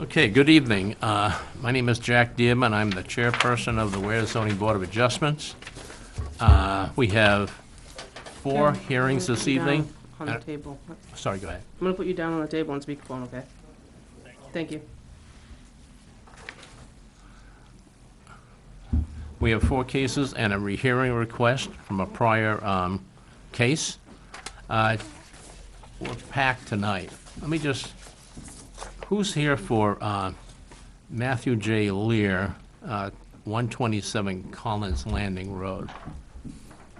Okay, good evening. My name is Jack Dearman. I'm the chairperson of the Ware Zoning Board of Adjustments. We have four hearings this evening. On the table. Sorry, go ahead. I'm gonna put you down on the table on speakerphone, okay? Thank you. We have four cases and a rehearing request from a prior case. We're packed tonight. Let me just, who's here for Matthew J. Lear, 127 Collins Landing Road?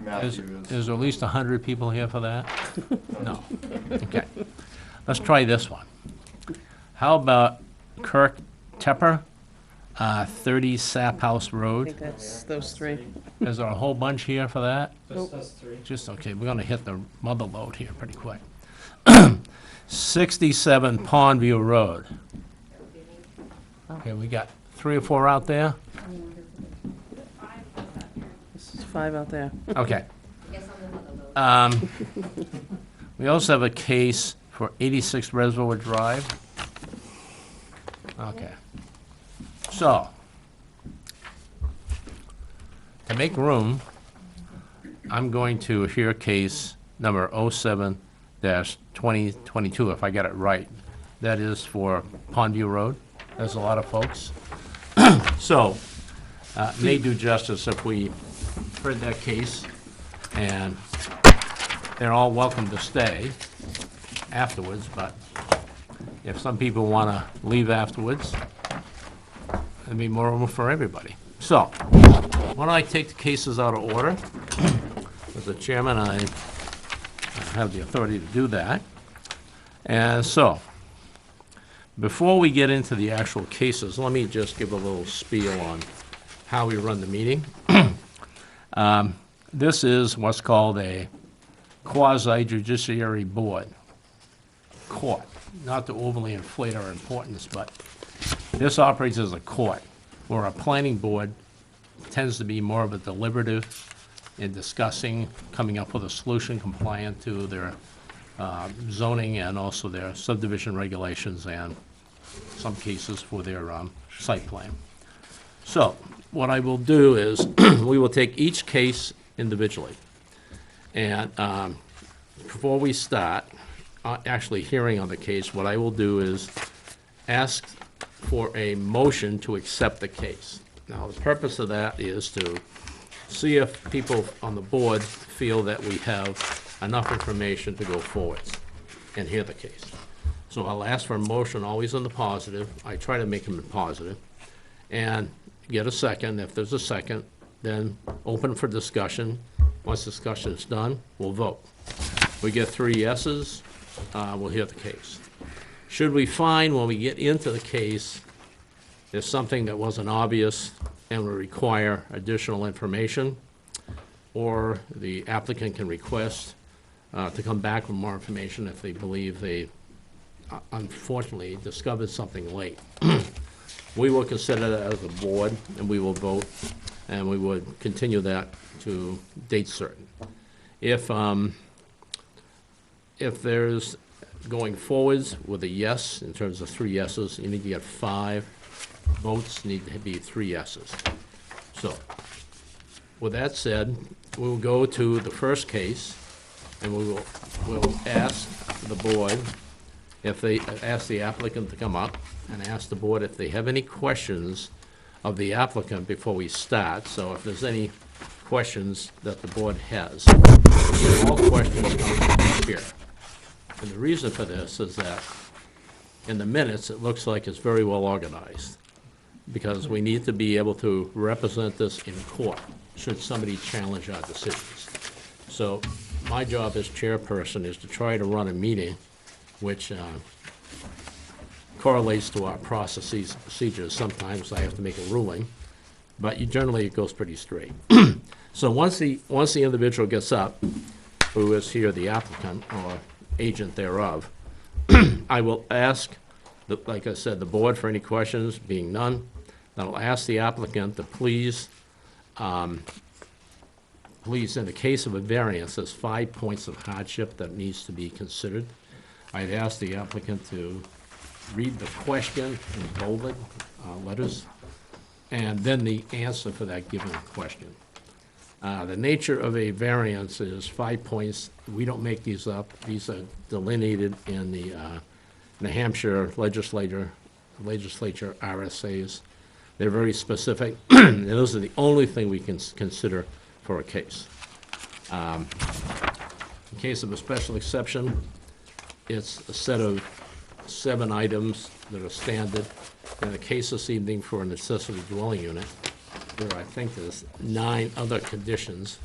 Is there at least 100 people here for that? No. Okay. Let's try this one. How about Kirk Tepper, 30 Sap House I Road? think that's those three. Is there a whole bunch here for that? Nope. That's three. Just, okay, we're gonna hit the mother load here pretty quick. 67 Pondview Road. Okay, we got 3 or 4 out there? This is 5 out there. Okay. We also have a case for 86 Reservoir Drive. Okay. So, to make room, I'm going to hear case number 07-2022, if I get it right. That is for Pondview Road. There's a lot of folks. So, may do justice if we heard that case, and they're all welcome to stay afterwards, but if some people want to leave afterwards, there'd be more room for everybody. So, why don't I take the cases out of order? As the chairman, I have the authority to do that. And so, before we get into the actual cases, let me just give a little spiel on how we run the meeting. This is what's called a quasi-judiciary board. Court. Not to overly inflate our importance, but this operates as a court, where a planning board tends to be more of a deliberative in discussing, coming up with a solution compliant to their zoning and also their subdivision regulations and some cases for their site plan. So, what I will do is, we will take each case individually. And before we start actually hearing on the case, what I will do is ask for a motion to accept the case. Now, the purpose of that is to see if people on the board feel that we have enough information to go forward and hear the case. So I'll ask for a motion, always in the positive. I try to make them in positive. And get a second. If there's a second, then open for discussion. Once discussion is done, we'll vote. We get 3 yeses, we'll hear the case. Should we find when we get into the case there's something that wasn't obvious and will require additional information, or the applicant can request to come back with more information if they believe they unfortunately discovered something late. We will consider that as a board, and we will vote, and we would continue that to date certain. If there's going forwards with a yes, in terms of 3 yeses, you need to get 5 votes, need to be 3 yeses. So, with that said, we'll go to the first case, and we'll ask the board, if they ask the applicant to come up, and ask the board if they have any questions of the applicant before we start. So if there's any questions that the board has, all questions come from here. And the reason for this is that in the minutes, it looks like it's very well organized, because we need to be able to represent this in court, should somebody challenge our decisions. So my job as chairperson is to try to run a meeting which correlates to our processes, procedures. Sometimes I have to make a ruling, but generally it goes pretty straight. So once the individual gets up, who is here the applicant or agent thereof, I will ask, like I said, the board for any questions, being none. Then I'll ask the applicant to please, in the case of a variance, there's 5 points of hardship that needs to be considered. I'd ask the applicant to read the question in bolded letters, and then the answer for that given question. The nature of a variance is 5 points. We don't make these up. These are delineated in the New Hampshire legislature RSAs. They're very specific, and those are the only thing we can consider for a case. In case of a special exception, it's a set of 7 items that are standard. In the case this evening for an accessory dwelling unit, there are, I think there's 9 other conditions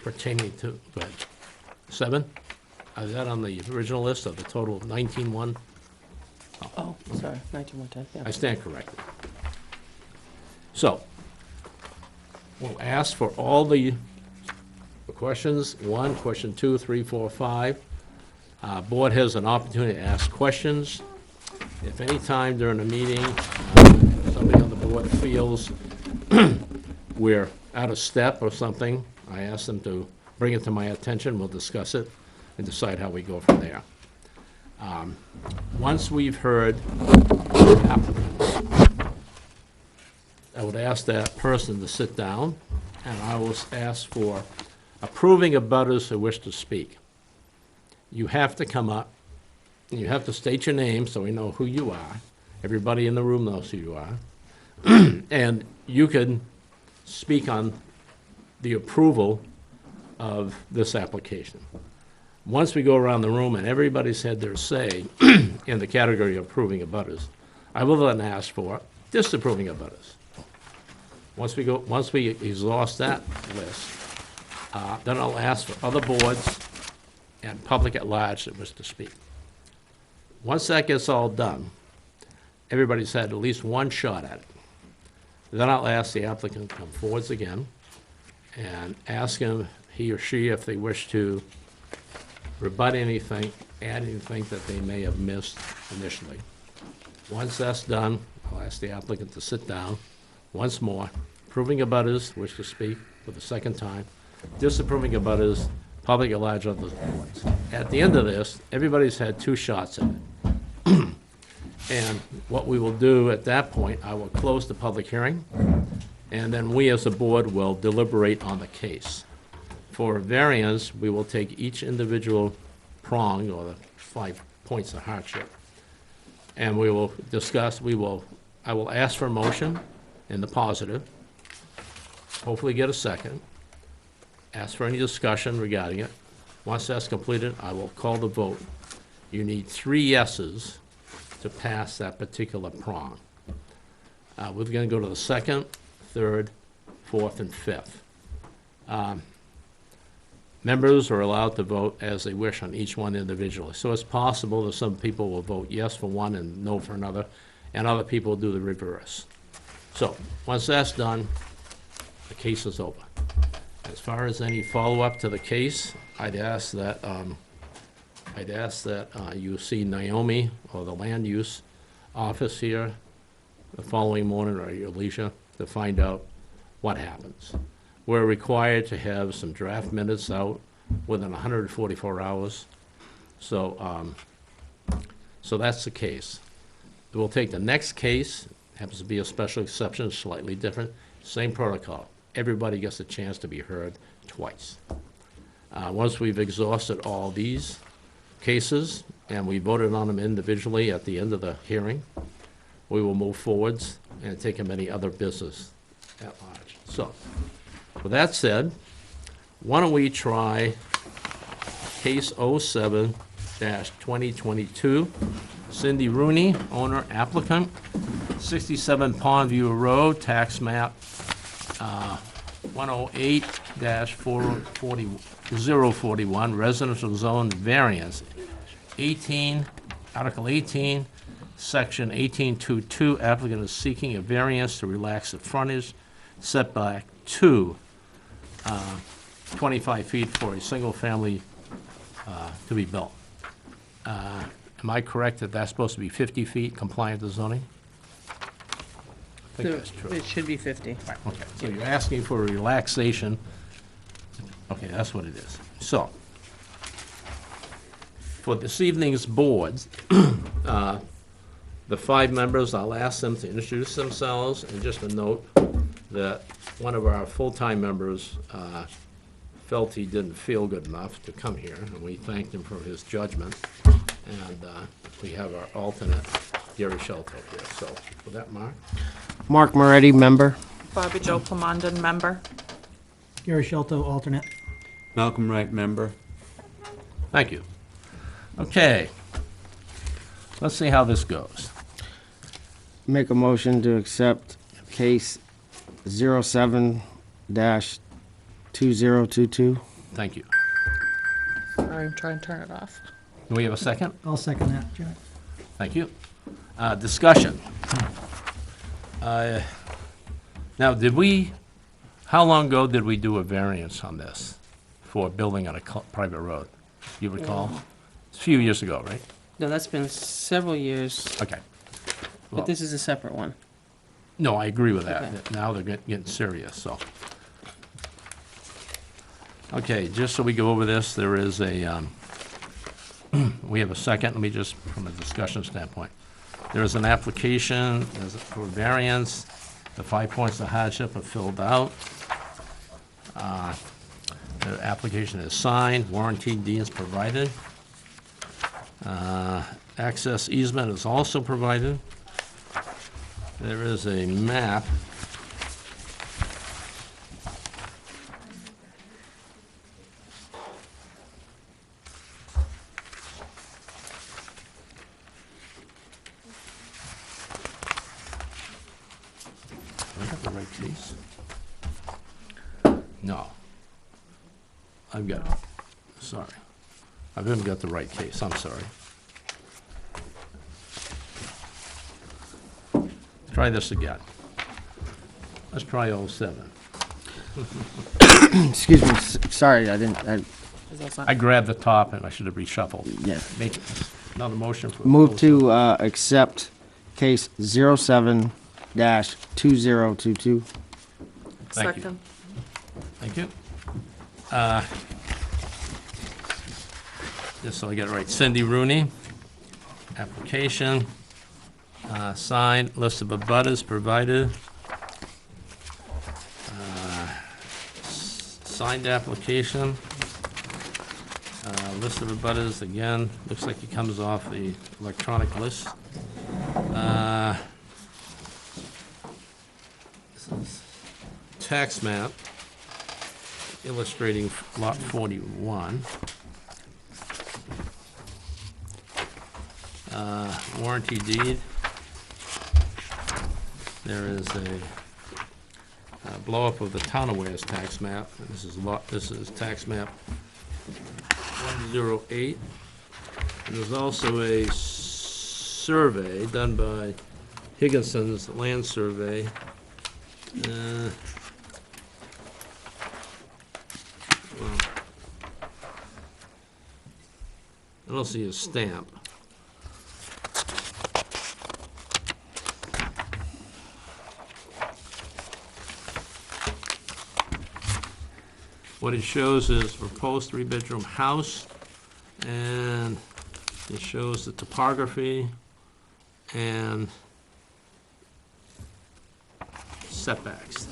pertaining to, but 7? Is that on the original list of the total of 19-1? Oh, sorry, 19-110, yeah. I stand corrected. So, we'll ask for all the questions, 1, question 2, 3, 4, 5. Board has an opportunity to ask questions. If any time during the meeting, somebody on the board feels we're out of step or something, I ask them to bring it to my attention, we'll discuss it, and decide how we go from there. Once we've heard applicants, I would ask that person to sit down, and I will ask for approving abutters who wish to speak. You have to come up, and you have to state your name so we know who you are. Everybody in the room knows who you are. And you can speak on the approval of this application. Once we go around the room and everybody's had their say in the category of approving abutters, I will then ask for disapproving abutters. Once we exhaust that list, then I'll ask for other boards and public at large that wish to speak. Once that gets all done, everybody's had at least one shot at it. Then I'll ask the applicant to come forwards again and ask him, he or she, if they wish to rebut anything, add anything that they may have missed initially. Once that's done, I'll ask the applicant to sit down once more, approving abutters wish to speak for the second time, disapproving abutters, public at large other boards. At the end of this, everybody's had 2 shots at it. And what we will do at that point, I will close the public hearing, and then we as a board will deliberate on the case. For a variance, we will take each individual prong, or the 5 points of hardship, and we will discuss, I will ask for a motion in the positive, hopefully get a second, ask for any discussion regarding it. Once that's completed, I will call the vote. You need 3 yeses to pass that particular prong. We're going to go to the 2nd, 3rd, 4th, and 5th. Members are allowed to vote as they wish on each one individually. So it's possible that some people will vote yes for one and no for another, and other people will do the reverse. So once that's done, the case is over. As far as any follow-up to the case, I'd ask that you see Naomi or the land use office here the following morning or at your leisure to find out what happens. We're required to have some draft minutes out within 144 hours. So that's the case. We'll take the next case, happens to be a special exception, slightly different, same protocol. Everybody gets a chance to be heard twice. Once we've exhausted all these cases and we voted on them individually at the end of the hearing, we will move forwards and take them any other business at large. So, with that said, why don't we try case 07-2022, Cindy Rooney, owner applicant, 67 Pondview Road, tax map 108-041, residential zone variance. 18, Article 18, Section 1822, applicant is seeking a variance to relax the frontage setback to 25 feet for a single family to be built. Am I correct that that's supposed to be 50 feet compliant to zoning? I think that's true. It should be 50. Okay, so you're asking for a relaxation. Okay, that's what it is. So, for this evening's boards, The 5 members, I'll ask them to introduce themselves, and just a note that one of our full-time members felt he didn't feel good enough to come here, and we thanked him for his judgment. And we have our alternate, Gary Shelto, here. So, with that, Mark? Mark Moretti, member. Bobby Joe Plamondon, member. Gary Shelto, alternate. Malcolm Wright, member. Thank you. Okay. Let's see how this goes. Make a motion to accept case 07-2022. Thank you. Sorry, I'm trying to turn it off. Do we have a second? I'll second that, Jack. Thank you. Discussion. Now, how long ago did we do a variance on this for building on a private road? You recall? It's a few years ago, right? No, that's been several years, Okay. Well, but this is a separate one. no, I agree with that. Okay. Now they're getting serious, so. Okay, just so we go over this, there is a, we have a second, let me just, from a discussion standpoint. There is an application for variance. The 5 points of hardship are filled out. The application is signed, warranty deeds provided. Access easement is also provided. There is a map. Do I have the right case? No. I've got, sorry. I haven't got the right case, I'm sorry. Try this again. Let's try 07. Excuse me, sorry, I didn't, Is that I grabbed the top and I should have reshuffled. yeah. Make another motion for. Move to accept case 07-2022. Thank you. Second. Thank you. Just so I get it right, Cindy Rooney, application, signed, list of abutters provided. Signed application, list of abutters, again, looks like it comes off the electronic list. This is tax map illustrating lot 41. Warranty deed. There is a blow-up of the town of Ware's tax map. This is tax map 108. And there's also a survey done by Higginson's Land Survey. Well, I don't see a stamp. What it shows is proposed 3-bedroom house, and it shows the topography and setbacks.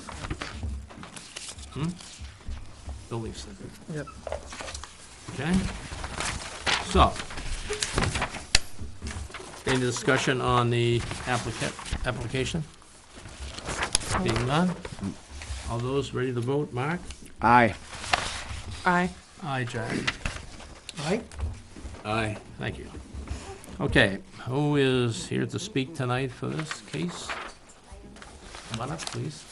Building setback. Yep. Okay? So, any discussion on the application? Being none? All those ready to vote? Mark? Aye. Aye. Aye, Jack. Aye. Aye. Thank you. Okay, who is here to speak tonight for this case? Come on up, please.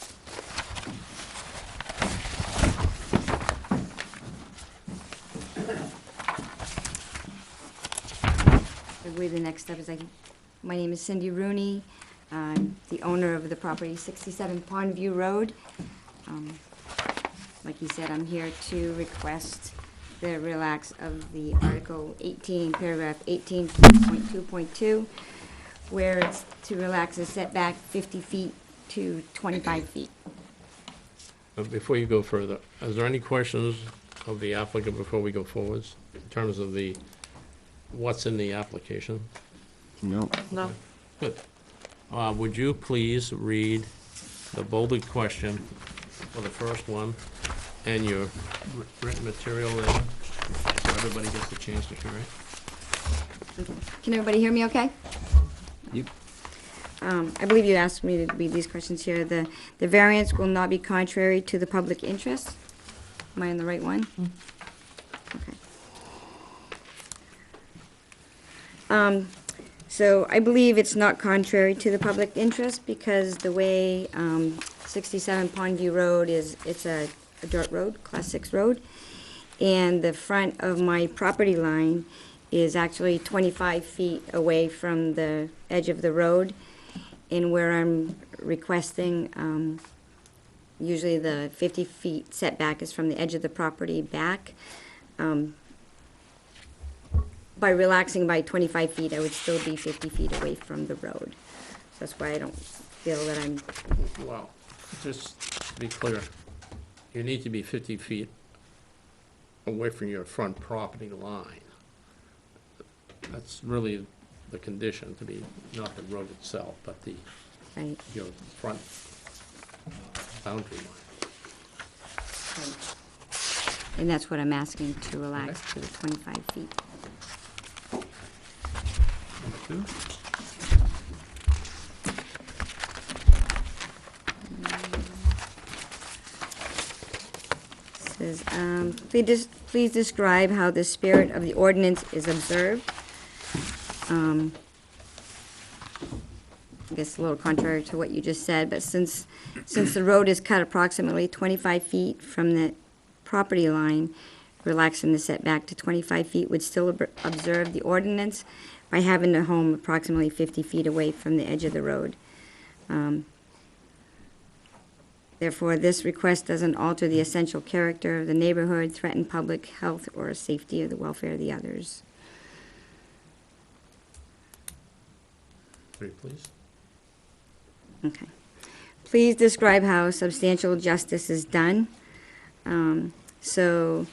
I believe the next step is my name is Cindy Rooney. I'm the owner of the property 67 Pondview Road. Like he said, I'm here to request the relax of the Article 18, paragraph 18.2.2, where it's to relax the setback 50 feet to 25 feet. But before you go further, is there any questions of the applicant before we go forwards, in terms of what's in the application? No. No. Good. Would you please read the bolded question for the first one and your written material there, so everybody gets a chance to hear it? Can everybody hear me okay? Yep. I believe you asked me to read these questions here. The variance will not be contrary to the public interest. Am I on the right one? Okay. So I believe it's not contrary to the public interest because the way 67 Pondview Road is, it's a dirt road, Class 6 road, and the front of my property line is actually 25 feet away from the edge of the road, and where I'm requesting, usually the 50 feet setback is from the edge of the property back. By relaxing by 25 feet, I would still be 50 feet away from the road. So that's why I don't feel that I'm, Well, just to be clear, you need to be 50 feet away from your front property line. That's really the condition, to be, not the road itself, but the, right, your front boundary line. and that's what I'm asking to relax to the 25 feet. Number 2? Says, please describe how the spirit of the ordinance is observed. I guess a little contrary to what you just said, but since the road is cut approximately 25 feet from the property line, relaxing the setback to 25 feet would still observe the ordinance by having the home approximately 50 feet away from the edge of the road. Therefore, this request doesn't alter the essential character of the neighborhood, threaten public health, or safety of the welfare of the others. 3, please. Okay. Please describe how substantial justice is done. Although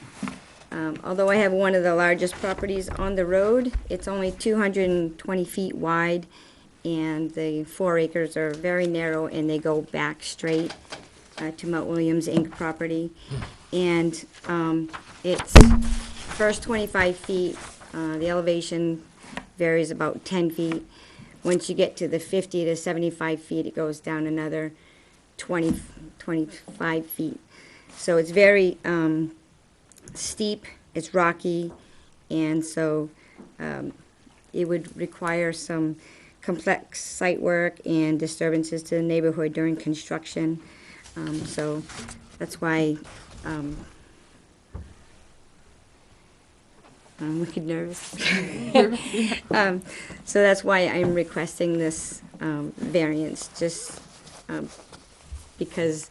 I have one of the largest properties on the road, it's only 220 feet wide, and the 4 acres are very narrow, and they go back straight to Mount Williams Inc. property. And it's first 25 feet, the elevation varies about 10 feet. Once you get to the 50 to 75 feet, it goes down another 25 feet. So it's very steep, it's rocky, and so it would require some complex site work and disturbances to the neighborhood during construction. So that's why I'm looking nervous. So that's why I'm requesting this variance, just because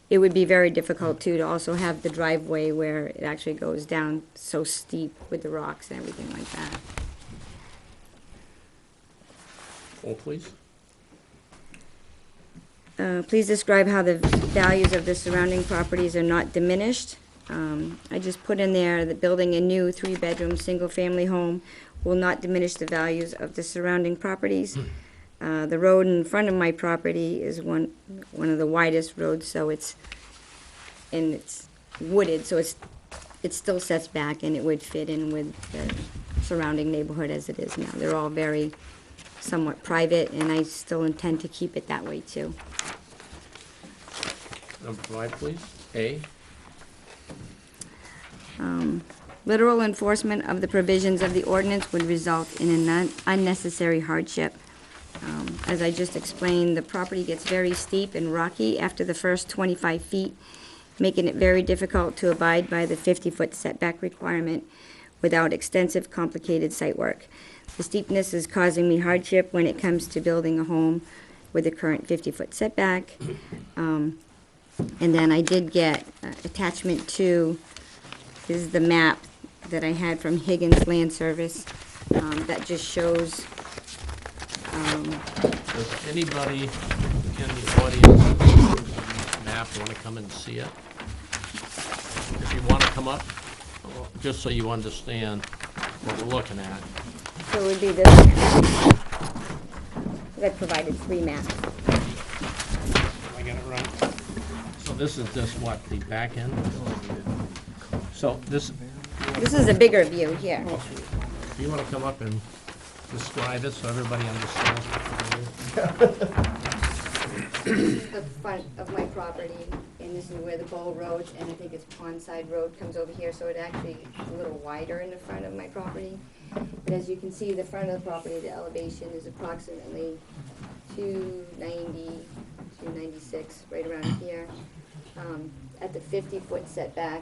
it would be very difficult to also have the driveway where it actually goes down so steep with the rocks and everything like that. 4, please. Please describe how the values of the surrounding properties are not diminished. I just put in there that building a new 3-bedroom, single-family home will not diminish the values of the surrounding properties. The road in front of my property is one of the widest roads, so it's wooded, so it still sets back, and it would fit in with the surrounding neighborhood as it is now. They're all very somewhat private, and I still intend to keep it that way too. Number 5, please. A. Literal enforcement of the provisions of the ordinance would result in an unnecessary hardship. As I just explained, the property gets very steep and rocky after the first 25 feet, making it very difficult to abide by the 50-foot setback requirement without extensive, complicated site work. The steepness is causing me hardship when it comes to building a home with the current 50-foot setback. And then I did get attachment 2. This is the map that I had from Higgins Land Service that just shows. Does anybody in the audience map want to come and see it? If you want to come up, just so you understand what we're looking at. So it would be this. I provided 3 maps. I get it right? So this is just what, the back end? So this, This is a bigger view here. do you want to come up and describe it so everybody understands what it is? This is the front of my property, and this is where the Bowl Road, and I think it's Pondside Road comes over here, so it actually is a little wider in the front of my property. But as you can see, the front of the property, the elevation is approximately 290, 296, right around here. At the 50-foot setback,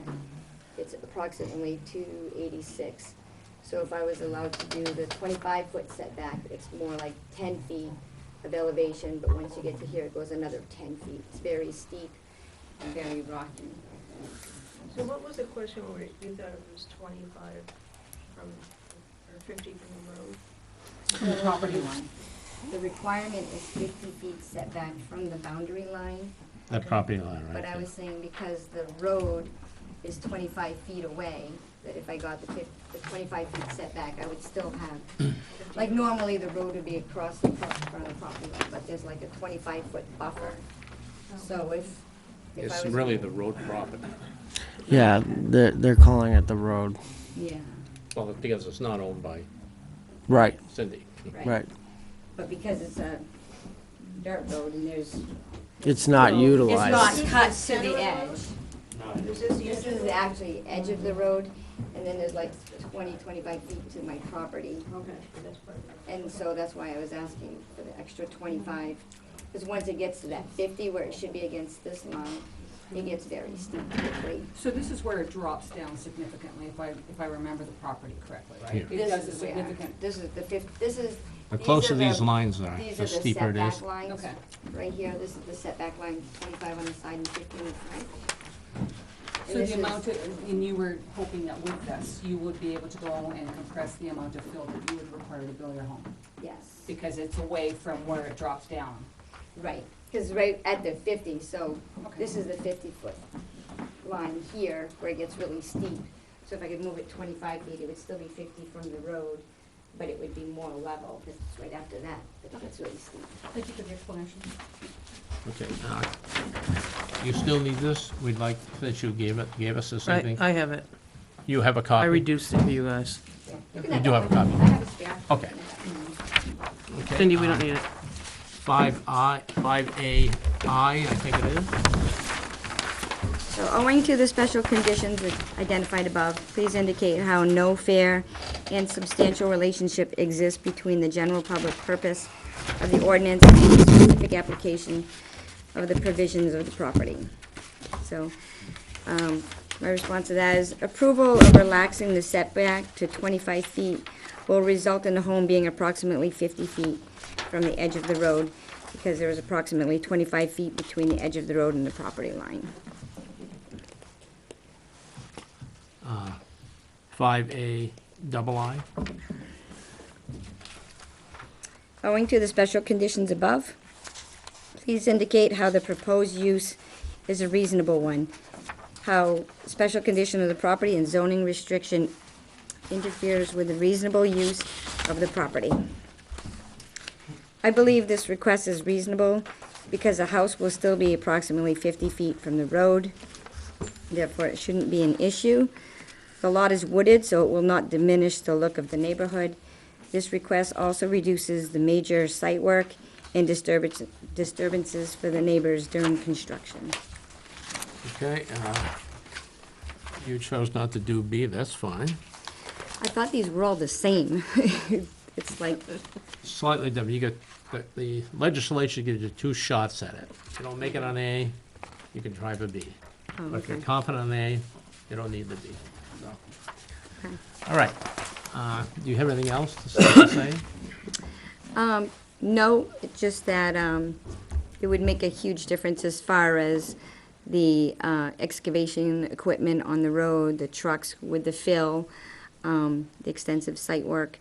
it's approximately 286. So if I was allowed to do the 25-foot setback, it's more like 10 feet of elevation, but once you get to here, it goes another 10 feet. It's very steep and very rocky. So what was the question where you thought it was 25 from, or 50 from the road? The property line. The requirement is 50 feet setback from the boundary line, That property line, right? but I was saying because the road is 25 feet away, that if I got the 25 feet setback, I would still have, like normally the road would be across the front of the property line, but there's like a 25-foot buffer. So if I It's was. really the road property. Yeah, they're calling it the road. Yeah, Well, because it's not owned by Right, Cindy. right. but because it's a dirt road and there's. It's not It's utilized. not cut to the edge. Is this the This edge? is actually edge of the road, and then there's like 20, 25 feet to my property. Okay, that's perfect. And so that's why I was asking for the extra 25. Because once it gets to that 50, where it should be against this line, it gets very steep quickly. So this is where it drops down significantly, if I remember the property correctly, right? Here. It This does a is where- significant, This is the 50, this is. The these closer are these lines are, These the are the steeper it is. setback lines. okay. Right here, this is the setback line, 25 on the side and 50 on the front. So And this the is- amount of, and you were hoping that with this, you would be able to go and compress the amount of fill that you would require to build your home? Yes, Because it's away from where it drops down. right, because right at the 50, so Okay. this is the 50-foot line here where it gets really steep. So if I could move it 25 feet, it would still be 50 from the road, but it would be more level, because it's right after that, it gets really steep. Thank you for the explanation. Okay, you still need this? We'd like, since you gave us this evening. I have it. You have a copy? I reduced it for you guys. Yeah, You can do that have a one. copy. I have a spare. Okay. Okay, Cindy, we don't need it. 5I, 5AI, I think it is. So owing to the special conditions identified above, please indicate how no fair and substantial relationship exists between the general public purpose of the ordinance and the specific application of the provisions of the property. So, my response to that is approval of relaxing the setback to 25 feet will result in the home being approximately 50 feet from the edge of the road, because there is approximately 25 feet between the edge of the road and the property line. 5A double I. Owing to the special conditions above, please indicate how the proposed use is a reasonable one, how special condition of the property and zoning restriction interferes with the reasonable use of the property. I believe this request is reasonable because the house will still be approximately 50 feet from the road, therefore it shouldn't be an issue. The lot is wooded, so it will not diminish the look of the neighborhood. This request also reduces the major site work and disturbances for the neighbors during construction. Okay, you chose not to do B, that's fine. I thought these were all the same. It's like, Slightly different, you get, the legislature gives you 2 shots at it. If you don't make it on A, you can try for B. oh, But if you're okay. confident on A, you don't need the B, so. Okay. All right, do you have anything else to say? No, it's just that it would make a huge difference as far as the excavation equipment on the road, the trucks with the fill, the extensive site work.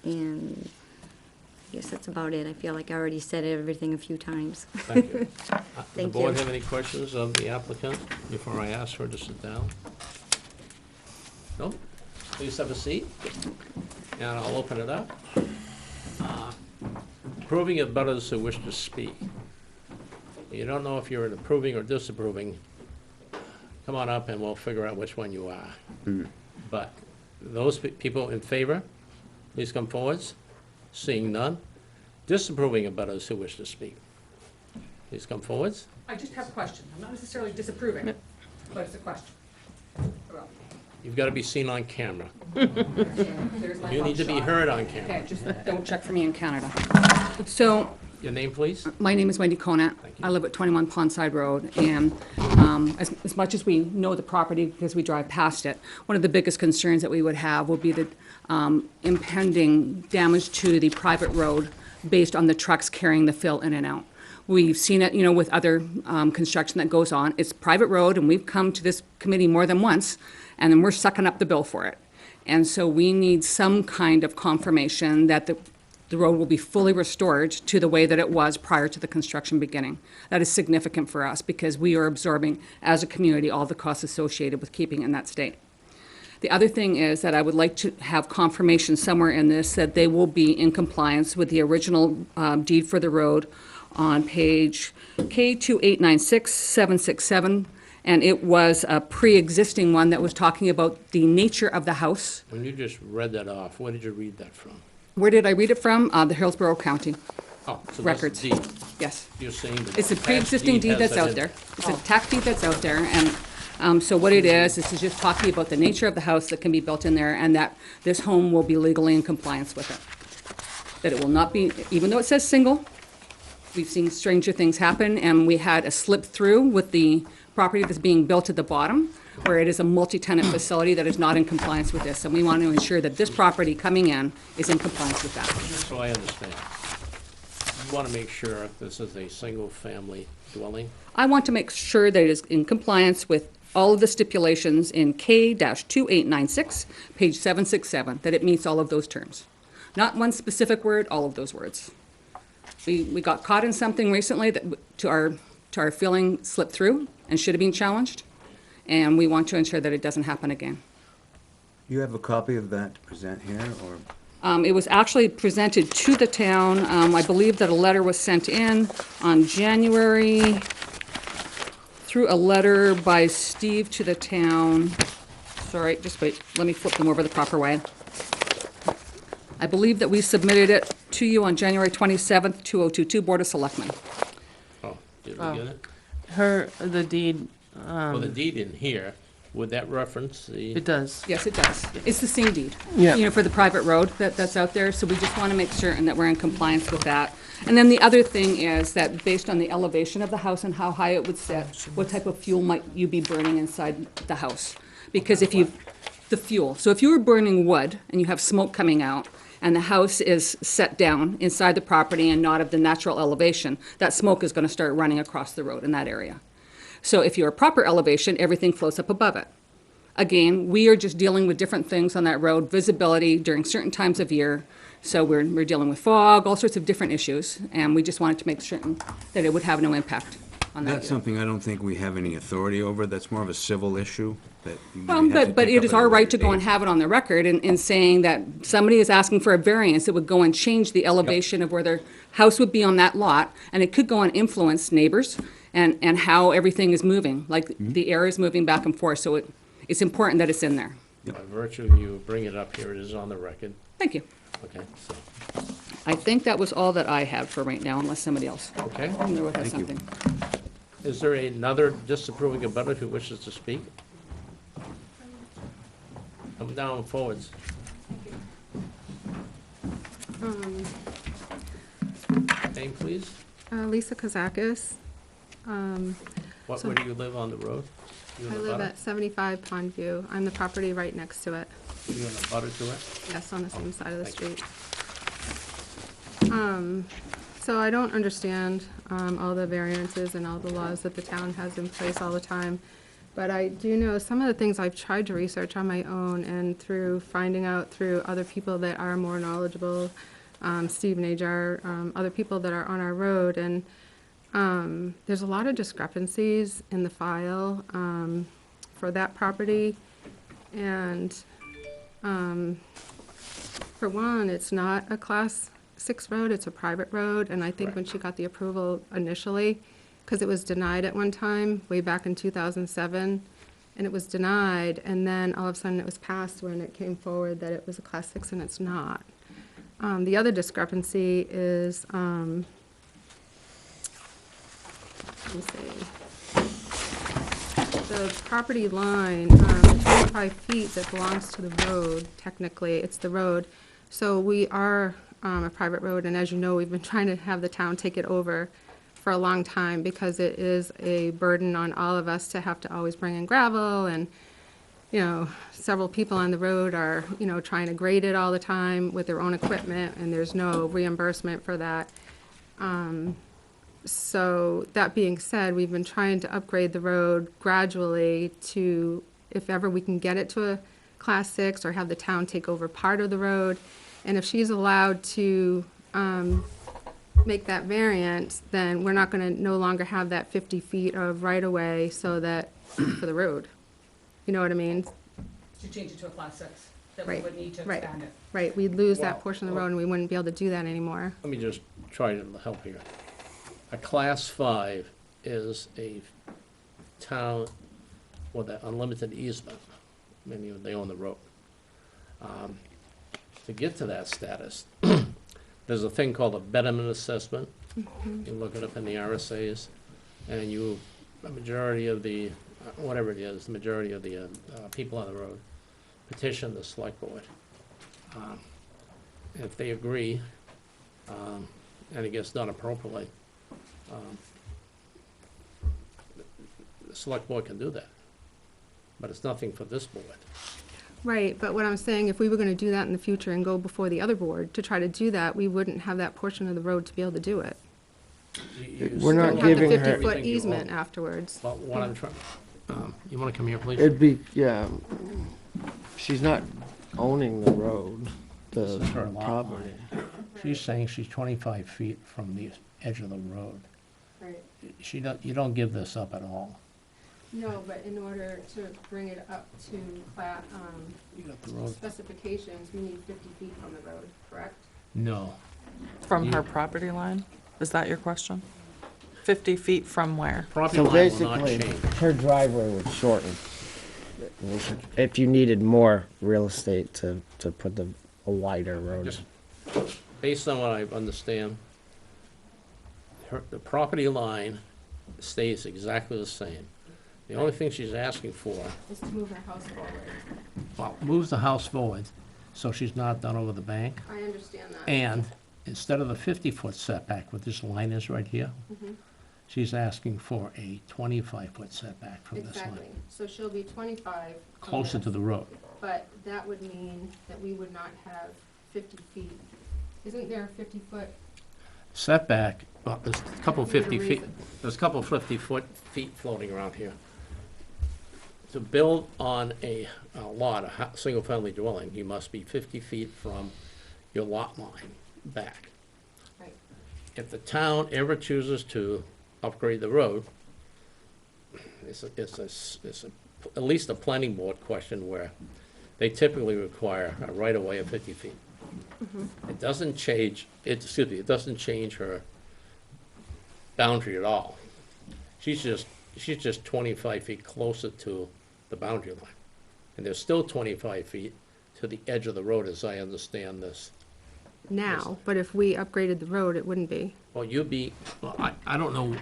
And I guess that's about it. I feel like I already said everything a few times. Thank you. Does the Thank board you. have any questions of the applicant before I ask her to sit down? No? Please have a seat. and I'll open it up. Approving of butters who wish to speak. You don't know if you're approving or disapproving, come on up and we'll figure out which one you are. But those people in favor, please come forwards. Seeing none. Disapproving of butters who wish to speak. Please come forwards. I just have a question. I'm not necessarily disapproving, but it's a question. Well, You've got to be seen on camera. there's my You need to be mugshot. heard on camera. Okay, just don't check for me in Canada. So, Your name, please? my name is Wendy Conant. Thank you. I live at 21 Pondside Road, and as much as we know the property because we drive past it, one of the biggest concerns that we would have would be the impending damage to the private road based on the trucks carrying the fill in and out. We've seen it, with other construction that goes on. It's private road, and we've come to this committee more than once, and then we're sucking up the bill for it. And so we need some kind of confirmation that the road will be fully restored to the way that it was prior to the construction beginning. That is significant for us because we are absorbing, as a community, all the costs associated with keeping it in that state. The other thing is that I would like to have confirmation somewhere in this that they will be in compliance with the original deed for the road on page K2896767, and it was a pre-existing one that was talking about the nature of the house. When you just read that off, where did you read that from? Where did I read it from? The Hillsborough County, Oh, so that's Records. the deed. yes. You're saying that. It's a that pre-existing deed has that's that out in there. it. It's a tax deed that's out there, and so what it is just talking about the nature of the house that can be built in there, and that this home will be legally in compliance with it. That it will not be, even though it says single, we've seen stranger things happen, and we had a slip-through with the property that's being built at the bottom, where it is a multi-tenant facility that is not in compliance with this, and we want to ensure that this property coming in is in compliance with that. Just so I understand. You want to make sure this is a single-family dwelling? I want to make sure that it is in compliance with all of the stipulations in K-2896, page 767, that it meets all of those terms. Not one specific word, all of those words. We got caught in something recently that, to our feeling, slipped through and should have been challenged, and we want to ensure that it doesn't happen again. You have a copy of that to present here, or? It was actually presented to the town. I believe that a letter was sent in on January, through a letter by Steve to the town. Sorry, just wait, let me flip them over the proper way. I believe that we submitted it to you on January 27th, 2022, Board of Selectmen. Oh, did we Oh. get it? The deed, Well, the deed in here, would that reference the? it does. Yes, it does. It's the same deed. Yeah. For the private road that's out there, so we just want to make certain that we're in compliance with that. And then the other thing is that based on the elevation of the house and how high it would sit, what type of fuel might you be burning inside the house? Because if the fuel, so if you were burning wood and you have smoke coming out, and the house is set down inside the property and not of the natural elevation, that smoke is going to start running across the road in that area. So if you're a proper elevation, everything floats up above it. Again, we are just dealing with different things on that road, visibility during certain times of year. So we're dealing with fog, all sorts of different issues, and we just wanted to make certain that it would have no impact on that. That's something I don't think we have any authority over. That's more of a civil issue that you Well, might have to but take it up is at a our right later to go and date. have it on the record in saying that somebody is asking for a variance that would go and change the elevation of where their house would be on that lot, and it could go and influence neighbors and how everything is moving, like the air is moving back and forth, so it's important that it's in there. By virtue of you bring it up here, it is on the record. Thank you. Okay, so, I think that was all that I had for right now, unless somebody else okay. in the room has Thank you. something. Is there another disapproving abutter who wishes to speak? Come down forwards. Name, please. Lisa Kazakis. Where do you live on the road? You I in a live butter? at 75 Pondview. I'm the property right next to it. You in a butter to it? Yes, on the same side of the thank street. So I don't understand all the variances and all the laws that the town has in place all the time. But I do know some of the things I've tried to research on my own and through finding out through other people that are more knowledgeable, Steve Najar, other people that are on our road. And there's a lot of discrepancies in the file for that property. And for for one, it's not a Class 6 road, it's a private road, and I think when she got the approval initially, because it was denied at one time, way back in 2007, and it was denied, and then all of a sudden it was passed when it came forward that it was a Class 6, and it's not. The other discrepancy is, let me see. The property line, the 25 feet that belongs to the road, technically, it's the road. So we are a private road, and as you know, we've been trying to have the town take it over for a long time because it is a burden on all of us to have to always bring in gravel, and, you know, several people on the road are, you know, trying to grade it all the time with their own equipment, and there's no reimbursement for that. So, that being said, we've been trying to upgrade the road gradually to, if ever we can get it to a Class 6, or have the town take over part of the road. And if she's allowed to make that variant, then we're not gonna no longer have that 50 feet of right-of-way so that, for the road. You know what I mean? To change it to a Class 6, that we Right, would need to right. expand it. Right, we'd lose that Well, portion of the road, and we wouldn't be able to do that anymore. Let me just try to help here. A Class 5 is a town with an unlimited easement, meaning they own the road. To get to that status, there's a thing called a betterment assessment. You look it up in the RSAs, and a majority of the, whatever it is, the majority of the people on the road petition the select board. If they agree, and it gets done appropriately, the select board can do that. But it's nothing for this board. Right, but what I'm saying, if we were gonna do that in the future and go before the other board to try to do that, we wouldn't have that portion of the road to be able to do it. We're not We'd giving have the her- 50-foot easement afterwards. But what I'm trying, you wanna come here, please? It'd be, yeah, she's not owning the road, the This is her lot property. line. She's saying she's 25 feet from the edge of the road. Right. You don't give this up at all. No, but in order to bring it up to You got the road. specifications, we need 50 feet from the road, correct? No, From her property line? Is that your question? 50 feet from where? property So line will not basically, change. her driveway would shorten. If you needed more real estate to put a wider road. Just based on what I understand, the property line stays exactly the same. The only thing she's asking for, Is to move her house forward. well, moves the house forward, so she's not done over the bank. I understand that. And instead of the 50-foot setback, what this line is right here, she's asking for a 25-foot setback from this Exactly, line, so she'll be 25. from closer to this, the road. But that would mean that we would not have 50 feet. Isn't there a 50-foot? Setback, well, there's a couple There's a 50 feet, reason. there's a couple 50-foot floating around here. To build on a lot, a single-family dwelling, you must be 50 feet from your lot line back. Right. If the town ever chooses to upgrade the road, it's at least a planning board question where they typically require a right-of-way of 50 feet. It doesn't change, it doesn't change her boundary at all. She's just 25 feet closer to the boundary line. And there's still 25 feet to the edge of the road, as I understand this. Now, but if we upgraded the road, it wouldn't be. Well, I don't know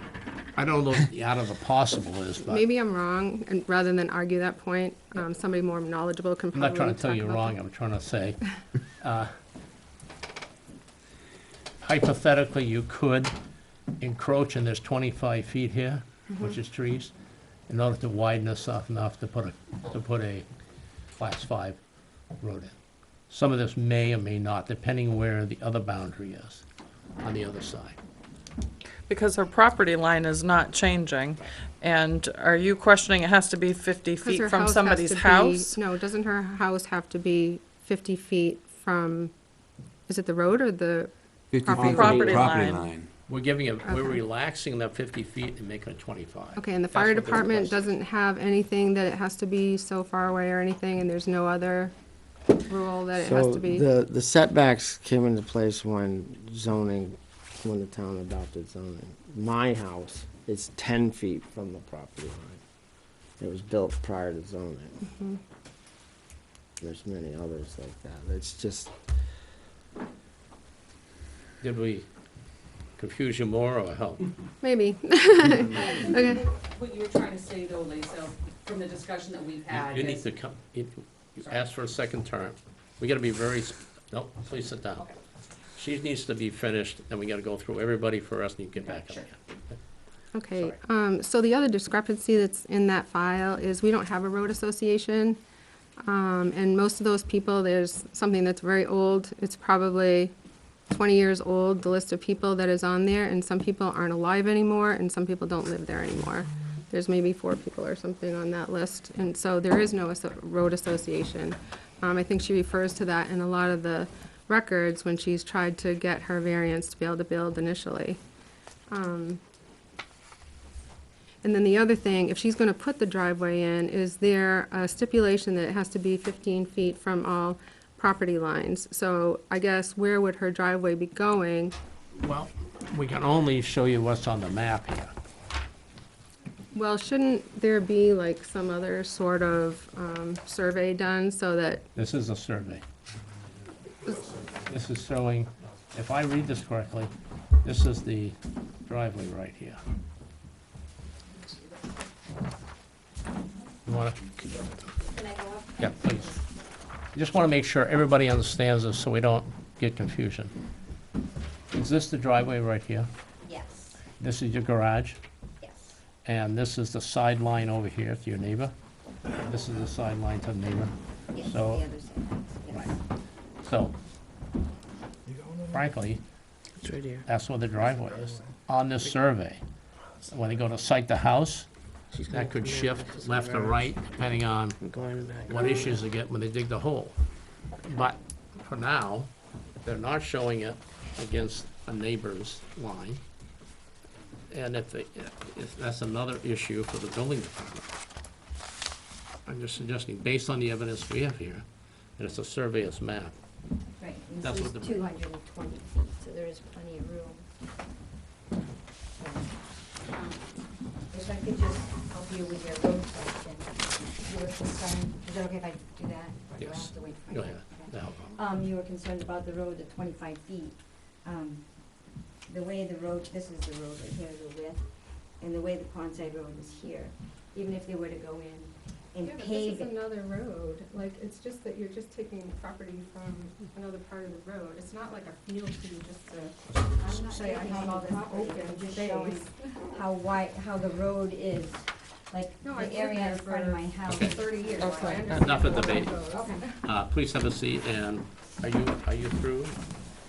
what the art of the possible is, but Maybe I'm wrong, and rather than argue that point, somebody more knowledgeable can I'm probably not trying to tell talk you about wrong, that. I'm trying to say, hypothetically, you could encroach, and there's 25 feet here, which is trees, in order to widen this off enough to put a Class 5 road in. Some of this may or may not, depending where the other boundary is on the other side. Because her property line is not changing. And are you questioning it has to be 50 'Cause feet her from house has somebody's to be- house? No, doesn't her house have to be 50 feet from, is it the road or the? 50 feet from the Property property line. line. We're relaxing that 50 feet and making it 25. Okay, and the That's fire what they're department requesting. doesn't have anything that it has to be so far away or anything, and there's no other rule that it has So to be? the setbacks came into place when the town adopted zoning. My house is 10 feet from the property line. It was built prior to zoning. There's many others like that. It's just, Did we confuse you more or help? Maybe. Okay. What you were trying to say though, Lisa, from the discussion that we've had You need is. to come, you asked for a second term. We gotta be very, no, please sit down. Okay. She needs to be finished, then we gotta go through everybody first, and you get back up again. Okay, so the other discrepancy that's in that file is we don't have a road association. And most of those people, there's something that's very old. It's probably 20 years old, the list of people that is on there, and some people aren't alive anymore, and some people don't live there anymore. There's maybe 4 people or something on that list, and so there is no road association. I think she refers to that in a lot of the records when she's tried to get her variance to be able to build initially. And then the other thing, if she's gonna put the driveway in, is there a stipulation that it has to be 15 feet from all property lines? So I guess where would her driveway be going? Well, we can only show you what's on the map here. Well, shouldn't there be like some other sort of survey done so that, This is a survey. This is showing, if I read this correctly, this is the driveway right here. You wanna? Yeah, please. I just wanna make sure everybody understands this so we don't get confusion. Is this the driveway right here? Yes, This is your garage? yes. And this is the sideline over here to your neighbor? This is the sideline to the neighbor? Yes, the So- other side, yes. Right. So, frankly, it's right here. that's where the driveway is. On this survey, when they go to cite the house, that could shift left or right depending on what issues they get when they dig the hole. But for now, they're not showing it against a neighbor's line. And if that's another issue for the building department. I'm just suggesting, based on the evidence we have here, that it's a surveyor's map. Right, That's this what is the- 220 feet, so there is plenty of room. If I could just help you with your road question, you were concerned, is it okay if I do that? Or do I Yes. have to wait for Go you? ahead. Okay. No. You were concerned about the road at 25 feet. The way the road, this is the road right here, the width, and the way the Ponside Road is here, even if they were to go in and pave it. another road, like, it's just that you're just taking property from another part of the road. It's not like a field for you just to. I'm not Say, I taking have any all this property, open I'm just space. showing how wide, how the road is, like, No, I've the lived area there in front of for my house. 30 years. so I Okay. understand Enough of how debate. it goes. Okay. Please have a seat, and are you through,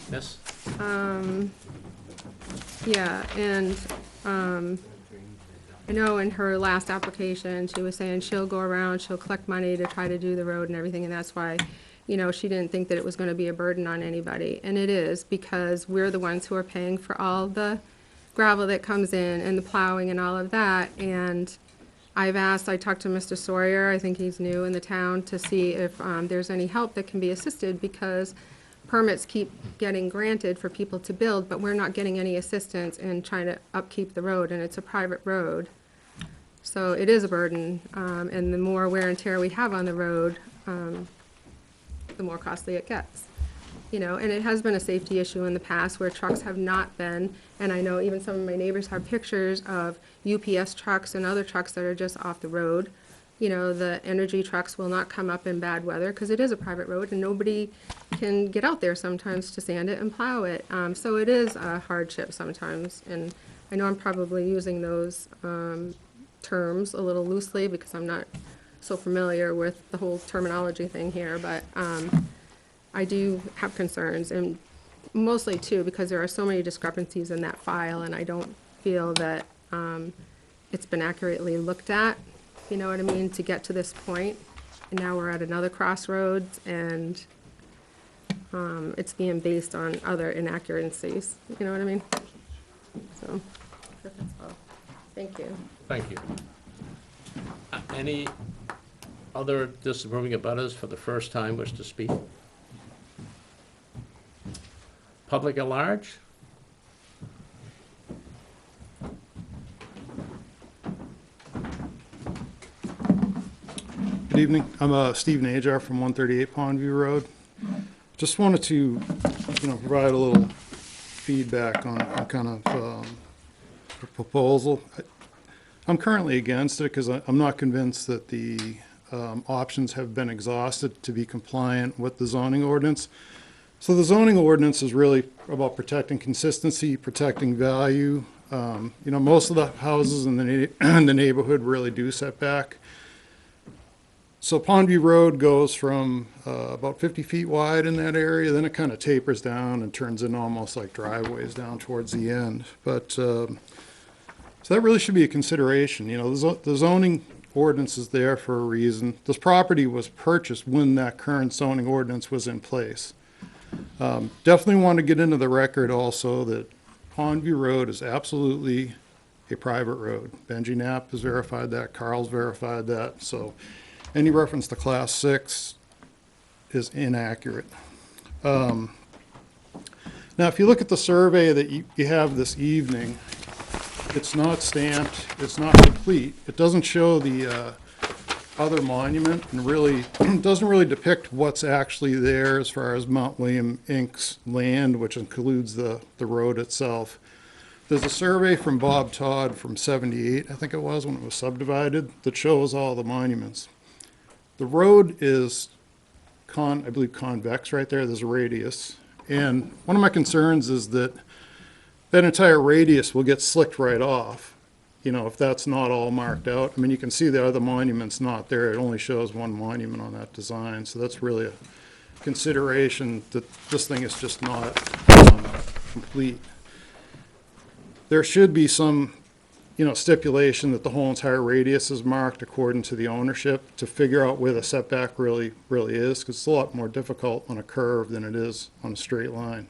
Miss? Yeah, and, I know in her last application, she was saying she'll go around, she'll collect money to try to do the road and everything, and that's why, you know, she didn't think that it was gonna be a burden on anybody. And it is, because we're the ones who are paying for all the gravel that comes in and the plowing and all of that. And I talked to Mr. Sawyer, I think he's new in the town, to see if, there's any help that can be assisted, because permits keep getting granted for people to build, but we're not getting any assistance in trying to upkeep the road, and it's a private road. So it is a burden, and the more wear and tear we have on the road, the more costly it gets. You know, and it has been a safety issue in the past where trucks have not been, and I know even some of my neighbors have pictures of UPS trucks and other trucks that are just off the road. You know, the energy trucks will not come up in bad weather because it is a private road and nobody can get out there sometimes to sand it and plow it. So it is a hardship sometimes, and I know I'm probably using those terms a little loosely because I'm not so familiar with the whole terminology thing here, but I do have concerns, and mostly too because there are so many discrepancies in that file, and I don't feel that it's been accurately looked at. You know what I mean, to get to this point. And now we're at another crossroads, and it's being based on other inaccuracies. You know what I mean? So, that's all. Thank you. Thank you. Any other disapproving abutters for the first time wish to speak? Public at large? Good evening. I'm Steve Najar from 138 Pondview Road. Just wanted to, provide a little feedback on kind of the proposal. I'm currently against it because I'm not convinced that the options have been exhausted to be compliant with the zoning ordinance. So the zoning ordinance is really about protecting consistency, protecting value. Most of the houses in the neighborhood really do set back. So Pondview Road goes from about 50 feet wide in that area, then it kind of tapers down and turns into almost like driveways down towards the end. But, so that really should be a consideration. The zoning ordinance is there for a reason. This property was purchased when that current zoning ordinance was in place. Definitely want to get into the record also that Pondview Road is absolutely a private road. Benji Knapp has verified that, Carl's verified that, so any reference to Class 6 is inaccurate. Now, if you look at the survey that you have this evening, it's not stamped, it's not complete. It doesn't show the other monument and really doesn't really depict what's actually there as far as Mount William Inc.'s land, which includes the road itself. There's a survey from Bob Todd from '78, I think it was, when it was subdivided, that shows all the monuments. The road is I believe convex right there. There's a radius. And one of my concerns is that that entire radius will get slicked right off, if that's not all marked out. I mean, you can see the other monument's not there. It only shows one monument on that design. So that's really a consideration that this thing is just not complete. There should be some stipulation that the whole entire radius is marked according to the ownership to figure out where the setback really is, because it's a lot more difficult on a curve than it is on a straight line.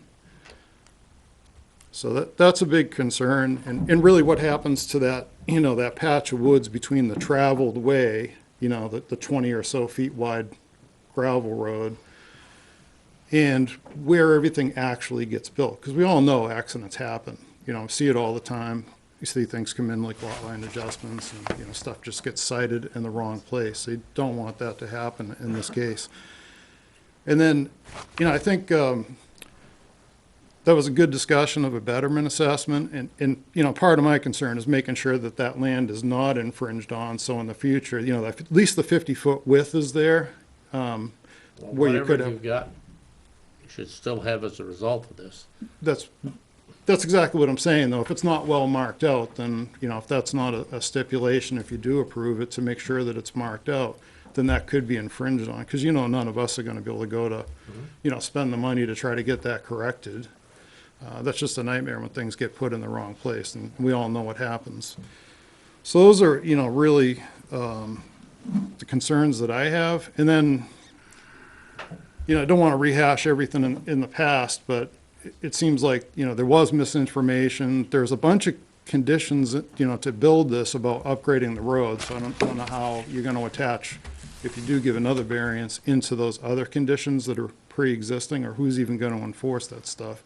So that's a big concern, and really what happens to that, that patch of woods between the traveled way, the 20 or so feet wide gravel road, and where everything actually gets built, because we all know accidents happen. See it all the time. You see things come in like lot line adjustments and, stuff just gets sited in the wrong place. So you don't want that to happen in this case. And then, I think that was a good discussion of a betterment assessment. And part of my concern is making sure that that land is not infringed on. So in the future, at least the 50-foot width is there. Where you could Whatever have. you've got, you should still have as a result of this. That's exactly what I'm saying, though. If it's not well marked out, then, if that's not a stipulation, if you do approve it, to make sure that it's marked out, then that could be infringed on. Because, none of us are going to be able to go to, spend the money to try to get that corrected. That's just a nightmare when things get put in the wrong place, and we all know what happens. So those are, really the concerns that I have. And then, I don't want to rehash everything in the past, but it seems like, there was misinformation. There's a bunch of conditions, to build this about upgrading the road. So I don't know how you're going to attach, if you do give another variance, into those other conditions that are pre-existing, or who's even going to enforce that stuff.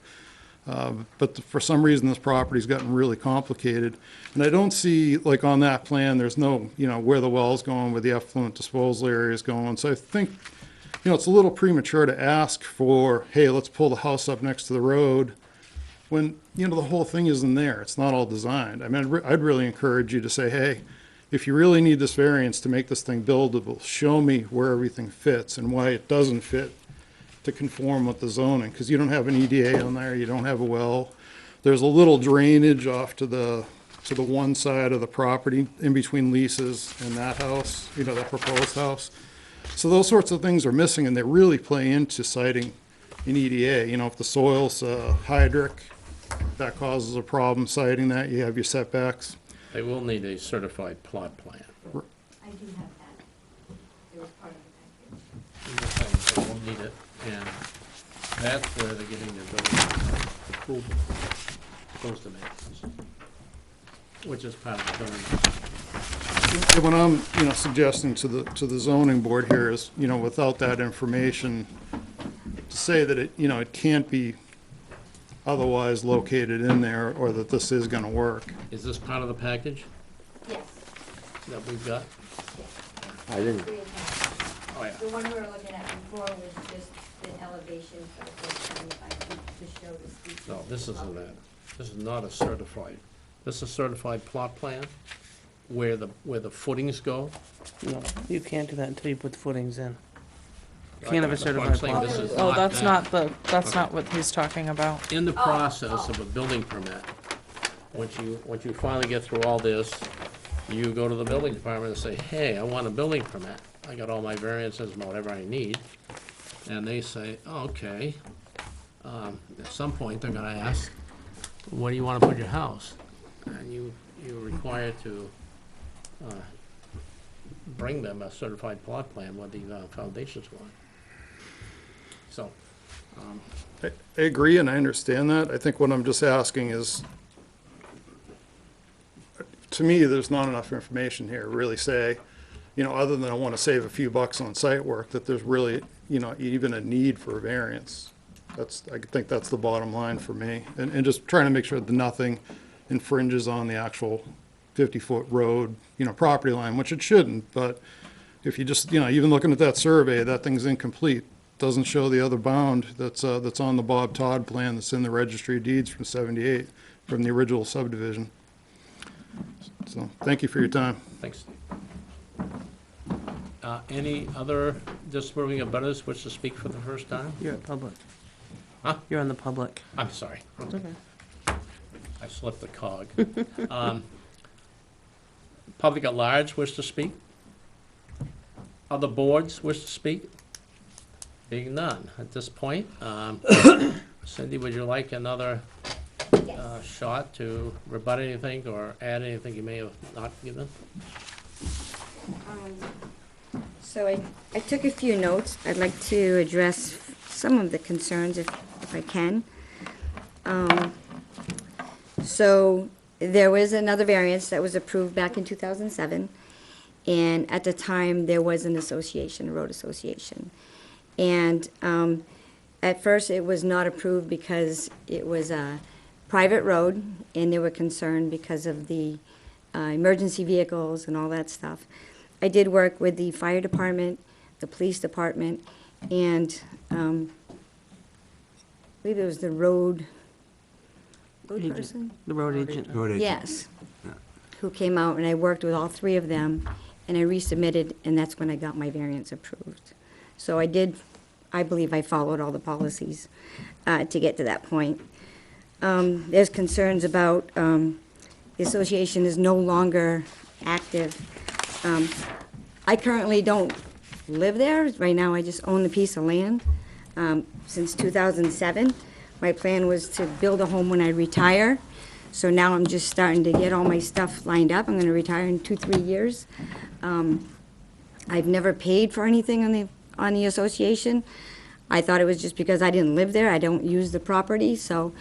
But for some reason, this property's gotten really complicated. And I don't see, like on that plan, there's no, where the well's going, where the effluent disposal area is going. So I think, it's a little premature to ask for, hey, let's pull the house up next to the road, when, the whole thing isn't there. It's not all designed. I mean, I'd really encourage you to say, hey, if you really need this variance to make this thing buildable, show me where everything fits and why it doesn't fit to conform with the zoning, because you don't have an EDA on there, you don't have a well. There's a little drainage off to the one side of the property in between Lisa's and that house, that proposed house. So those sorts of things are missing, and they really play into citing an EDA. If the soil's hydric, that causes a problem citing that. You have your setbacks. They will need a certified plot plan. I do have that. It was part of the package. They will need it, and that's where they're getting their building approval, those dimensions, which is part of the building. What I'm, suggesting to the zoning board here is, without that information, to say that it can't be otherwise located in there, or that this is gonna work. Is this part of the package Yes. that we've got? I didn't, Oh, yeah. The one we were looking at before was just the elevation for the first time, if I can just show the steep. No, this isn't that. This is not a certified. This is a certified plot plan where the footings go. No, you can't do that until you put the footings in. You Right, can't have a that's what I'm certified saying, plot. this is Oh, that's that. that's not what he's talking about. In the process of a building permit, once you finally get through all this, you go to the building department and say, hey, I want a building permit. I got all my variances and whatever I need. And they say, okay. At some point, they're gonna ask, where do you wanna put your house? And you're required to bring them a certified plot plan with the foundations going. So, I agree, and I understand that. I think what I'm just asking is, to me, there's not enough information here to really say, other than I want to save a few bucks on site work, that there's really, even a need for a variance. I think that's the bottom line for me. And just trying to make sure that nothing infringes on the actual 50-foot road, property line, which it shouldn't. But if you just, even looking at that survey, that thing's incomplete. Doesn't show the other bound that's on the Bob Todd plan that's in the registry of deeds from '78, from the original subdivision. So, thank you for your time. thanks. Any other disapproving abutters wish to speak for the first time? You're at public. Huh? You're on the public. I'm sorry. It's okay. I slipped the cog. Public at large wish to speak? Other boards wish to speak? Being none at this point. Cindy, would you like another shot to rebut anything or add anything you may have not given? So I took a few notes. I'd like to address some of the concerns if I can. So there was another variance that was approved back in 2007. And at the time, there was an association, a road association. And at first, it was not approved because it was a private road, and they were concerned because of the emergency vehicles and all that stuff. I did work with the fire department, the police department, and I believe it was the road Agent. person? The road agent. Road agent. Yes, who came out, and I worked with all three of them, and I resubmitted, and that's when I got my variance approved. So I believe I followed all the policies to get to that point. There's concerns about, the association is no longer active. I currently don't live there. Right now, I just own the piece of land. Since 2007, my plan was to build a home when I retire. So now I'm just starting to get all my stuff lined up. I'm gonna retire in 2-3 years. I've never paid for anything on the association. I thought it was just because I didn't live there. I don't use the property, so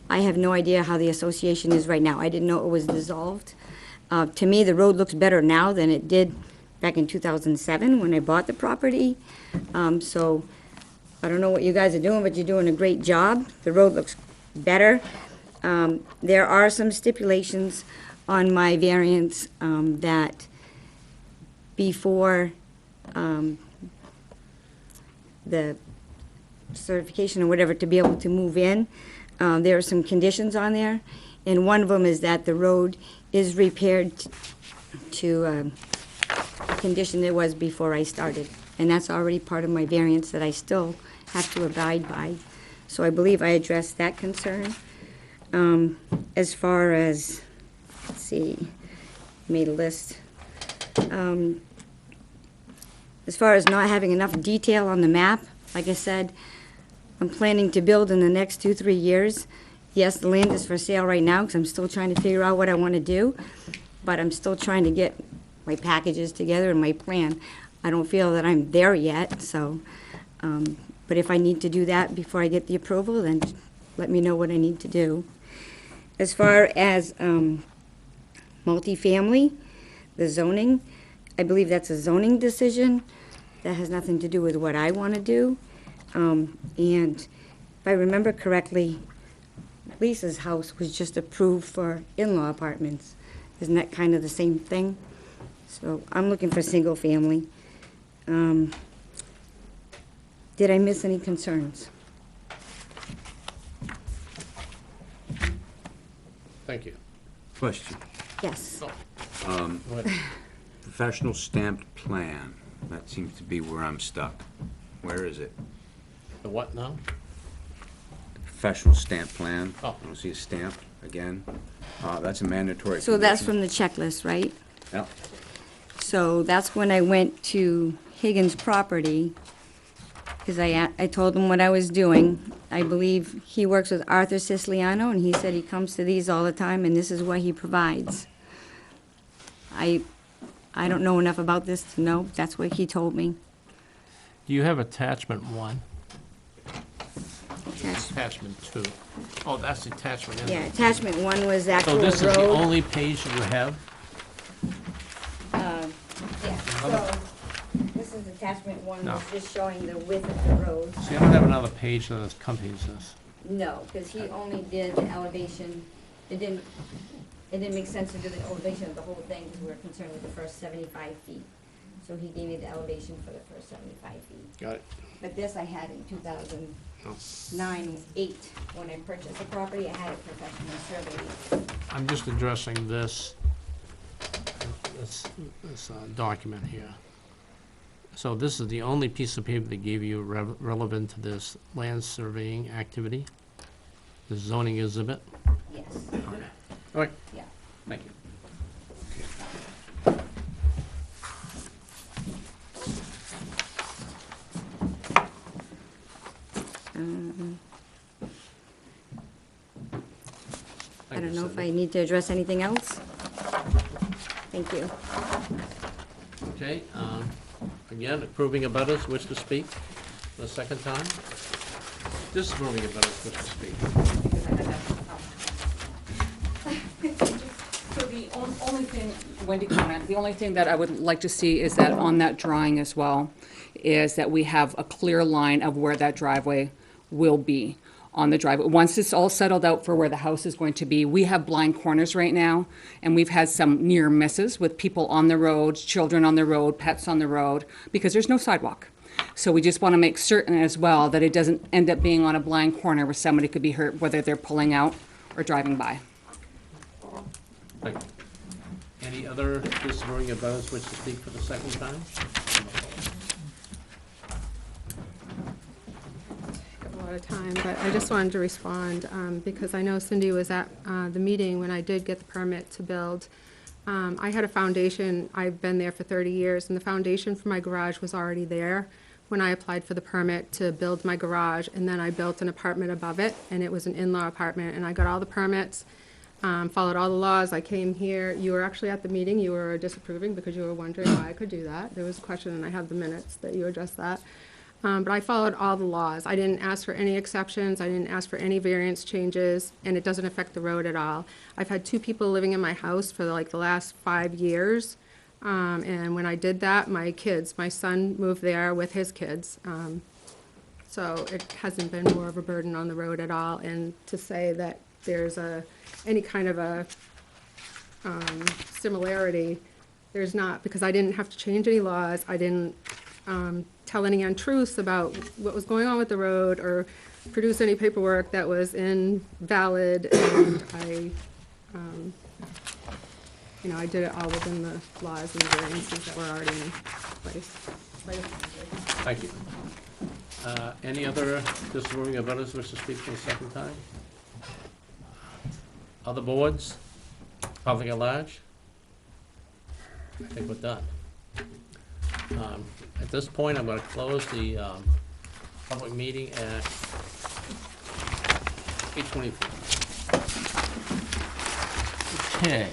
I have no idea how the association is right now. I didn't know it was dissolved. To me, the road looks better now than it did back in 2007 when I bought the property. So I don't know what you guys are doing, but you're doing a great job. The road looks better. There are some stipulations on my variance that before the certification or whatever to be able to move in, there are some conditions on there. And one of them is that the road is repaired to a condition it was before I started. And that's already part of my variance that I still have to abide by. So I believe I addressed that concern. As far as, let's see, made a list. As far as not having enough detail on the map, like I said, I'm planning to build in the next 2-3 years. Yes, the land is for sale right now because I'm still trying to figure out what I want to do, but I'm still trying to get my packages together and my plan. I don't feel that I'm there yet, so, but if I need to do that before I get the approval, then let me know what I need to do. As far as multifamily, the zoning. I believe that's a zoning decision. That has nothing to do with what I want to do. And if I remember correctly, Lisa's house was just approved for in-law apartments. Isn't that kind of the same thing? So I'm looking for single family. Did I miss any concerns? Thank you. Question. Yes. What- Professional stamped plan. That seems to be where I'm stuck. Where is it? The what now? Professional stamp plan. Oh. I don't see a stamp again. That's a mandatory. So that's condition. from the checklist, right? Yep. So that's when I went to Higgins Property, because I told him what I was doing. I believe he works with Arthur Siciliano, and he said he comes to these all the time, and this is what he provides. I don't know enough about this to know, that's what he told me. Do you have attachment 1? Attach- Attachment 2? Oh, that's attachment, isn't Yeah, it? attachment 1 was the So actual this is the road. only page you have? Yeah, so this is attachment 1, No. was just showing the width of the road. So you don't have another page that accompanies this? No, because he only did the elevation, it didn't make sense to do the elevation of the whole thing, because we were concerned with the first 75 feet. So he gave me the elevation for the first 75 feet. Got it. But this I had in 2009, 8, when I purchased the property, I had it professionally surveyed. I'm just addressing this document here. So this is the only piece of paper they gave you relevant to this land surveying activity? The zoning exhibit? Yes, All right, yeah. thank you. I don't know if I need to address anything else. Thank you. Okay, again, approving abutters, wish to speak for the second time? Disapproving abutters, wish to speak. So the only thing, Wendy comment, the only thing that I would like to see is that on that drawing as well, is that we have a clear line of where that driveway will be on the driveway. Once it's all settled out for where the house is going to be, we have blind corners right now, and we've had some near misses with people on the road, children on the road, pets on the road, because there's no sidewalk. So we just want to make certain as well that it doesn't end up being on a blind corner where somebody could be hurt, whether they're pulling out or driving by. Thank you. Any other disapproving abutters wish to speak for the second time? A lot of time, but I just wanted to respond, because I know Cindy was at the meeting when I did get the permit to build. I had a foundation, I've been there for 30 years, and the foundation for my garage was already there when I applied for the permit to build my garage, and then I built an apartment above it, and it was an in-law apartment, and I got all the permits, followed all the laws. I came here, you were actually at the meeting, you were disapproving because you were wondering why I could do that. There was a question, and I have the minutes that you addressed that. But I followed all the laws. I didn't ask for any exceptions, I didn't ask for any variance changes, and it doesn't affect the road at all. I've had 2 people living in my house for like the last 5 years, and when I did that, my son moved there with his kids. So it hasn't been more of a burden on the road at all, and to say that there's any kind of a similarity, there's not, because I didn't have to change any laws, I didn't tell any untruths about what was going on with the road or produce any paperwork that was invalid, and I did it all within the laws and the variances that were already in place. Thank you. Any other disapproving abutters wish to speak for the second time? Other boards? Public at large? I think we're done. At this point, I'm going to close the public meeting at 8:24. Okay.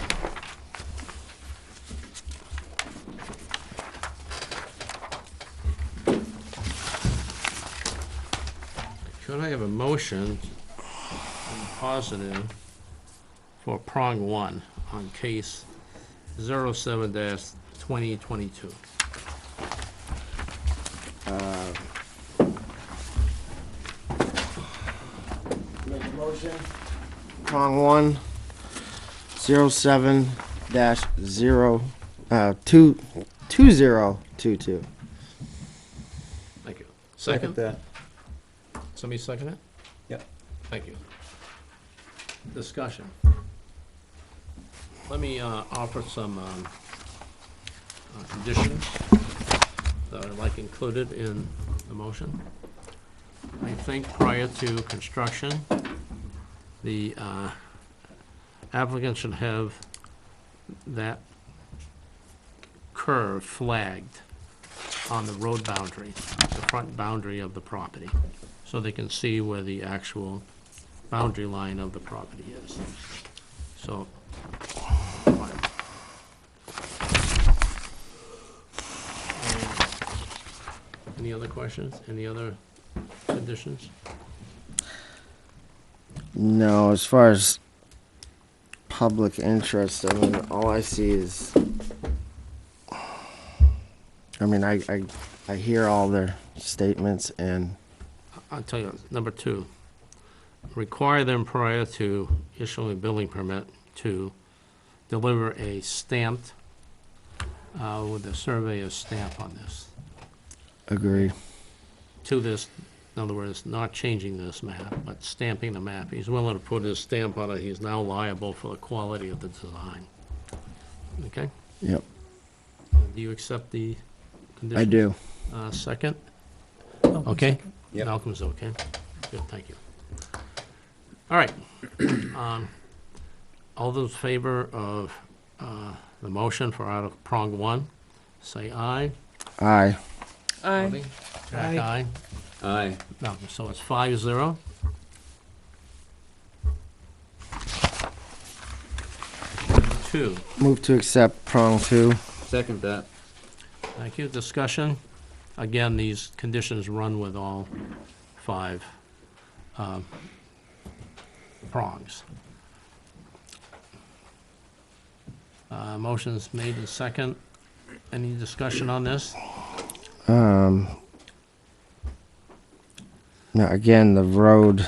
Could I have a motion positive for prong 1 on case 07-2022. Make a motion. Prong 1, 07 dash 0, 2022. Thank you. Second? Somebody second it? Yep. Thank you. Discussion. Let me offer some conditions that I'd like included in the motion. I think prior to construction, the applicant should have that curve flagged on the road boundary, the front boundary of the property, so they can see where the actual boundary line of the property is. So, any other questions? Any other conditions? No, as far as public interest, I mean, all I see is, I mean, I hear all their statements and, I'll tell you, number 2, require them prior to issuing a building permit to deliver a stamped, with the surveyor's stamp on this, agree. to this, in other words, not changing this map, but stamping the map. He's willing to put his stamp on it, he's now liable for the quality of the design. Okay? Yep, Do you accept the I conditions? do. Second? Oh, Okay? Yep. Malcolm's okay. Good, thank you. All right. All those in favor of the motion for Article Prong 1, say aye. Aye. Aye. Bobby? Jack, aye. Aye. Malcolm, so it's 5-0. Two. Move to accept prong 2. Second that. Thank you. Discussion. Again, these conditions run with all 5 prongs. Motion's made and second. Any discussion on this? Now, again, the road,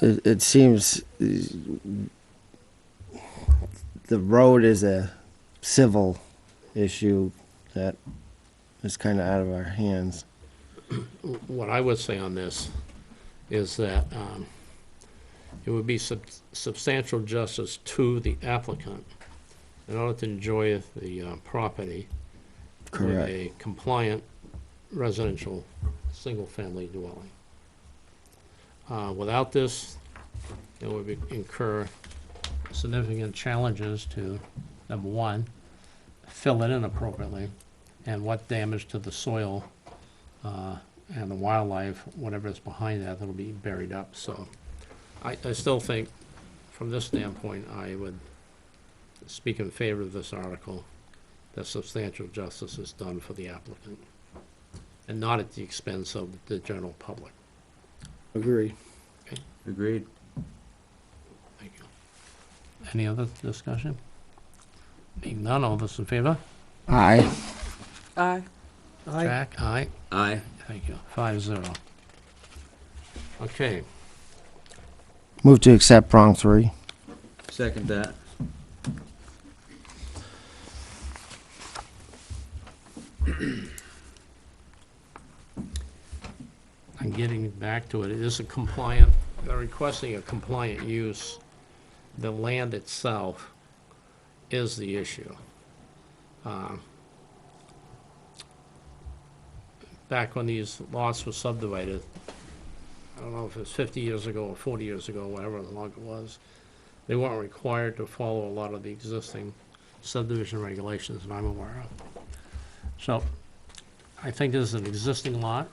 it seems the road is a civil issue that is kind of out of our hands. What I would say on this is that it would be substantial justice to the applicant in order to enjoy the property with Correct. a compliant residential single-family dwelling. Without this, it would incur significant challenges to, number 1, fill it in appropriately, and what damage to the soil and the wildlife, whatever is behind that, that'll be buried up. So I still think, from this standpoint, I would speak in favor of this article, that substantial justice is done for the applicant, and not at the expense of the general public. Agree. Agreed. Thank you. Any other discussion? Being none, all those in favor? Aye. Aye. Aye. Jack, aye. Aye. Thank you. 5-0. Okay, Move to accept prong 3. Second that. I'm getting back to it. It is a compliant, they're requesting a compliant use. The land itself is the issue. Back when these lots were subdivided, I don't know if it was 50 years ago or 40 years ago, whatever long it was, they weren't required to follow a lot of the existing subdivision regulations that I'm aware of. So I think this is an existing lot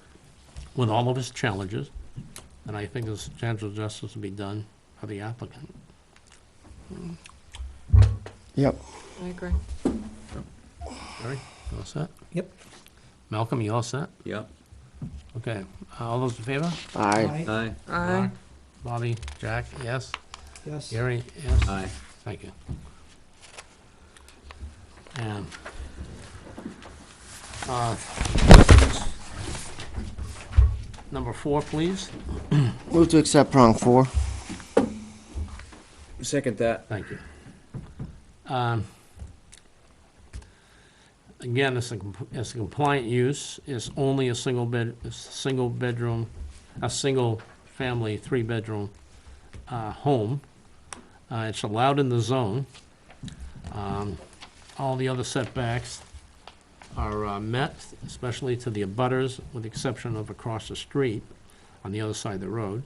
with all of its challenges, and I think there's substantial justice to be done for the applicant. Yep. I agree. Barry, you all set? Yep. Malcolm, you all set? Yep. Okay, all those in favor? Aye. Aye. Aye. Bobby, Jack, yes? Yes. Gary, yes? Aye. Thank you. And, this is number 4, please. Move to accept prong 4. Second that. Thank you. Again, it's a compliant use, it's only a single bedroom, a single family, 3-bedroom, home. It's allowed in the zone. All the other setbacks are met, especially to the abutters, with the exception of across the street on the other side of the road.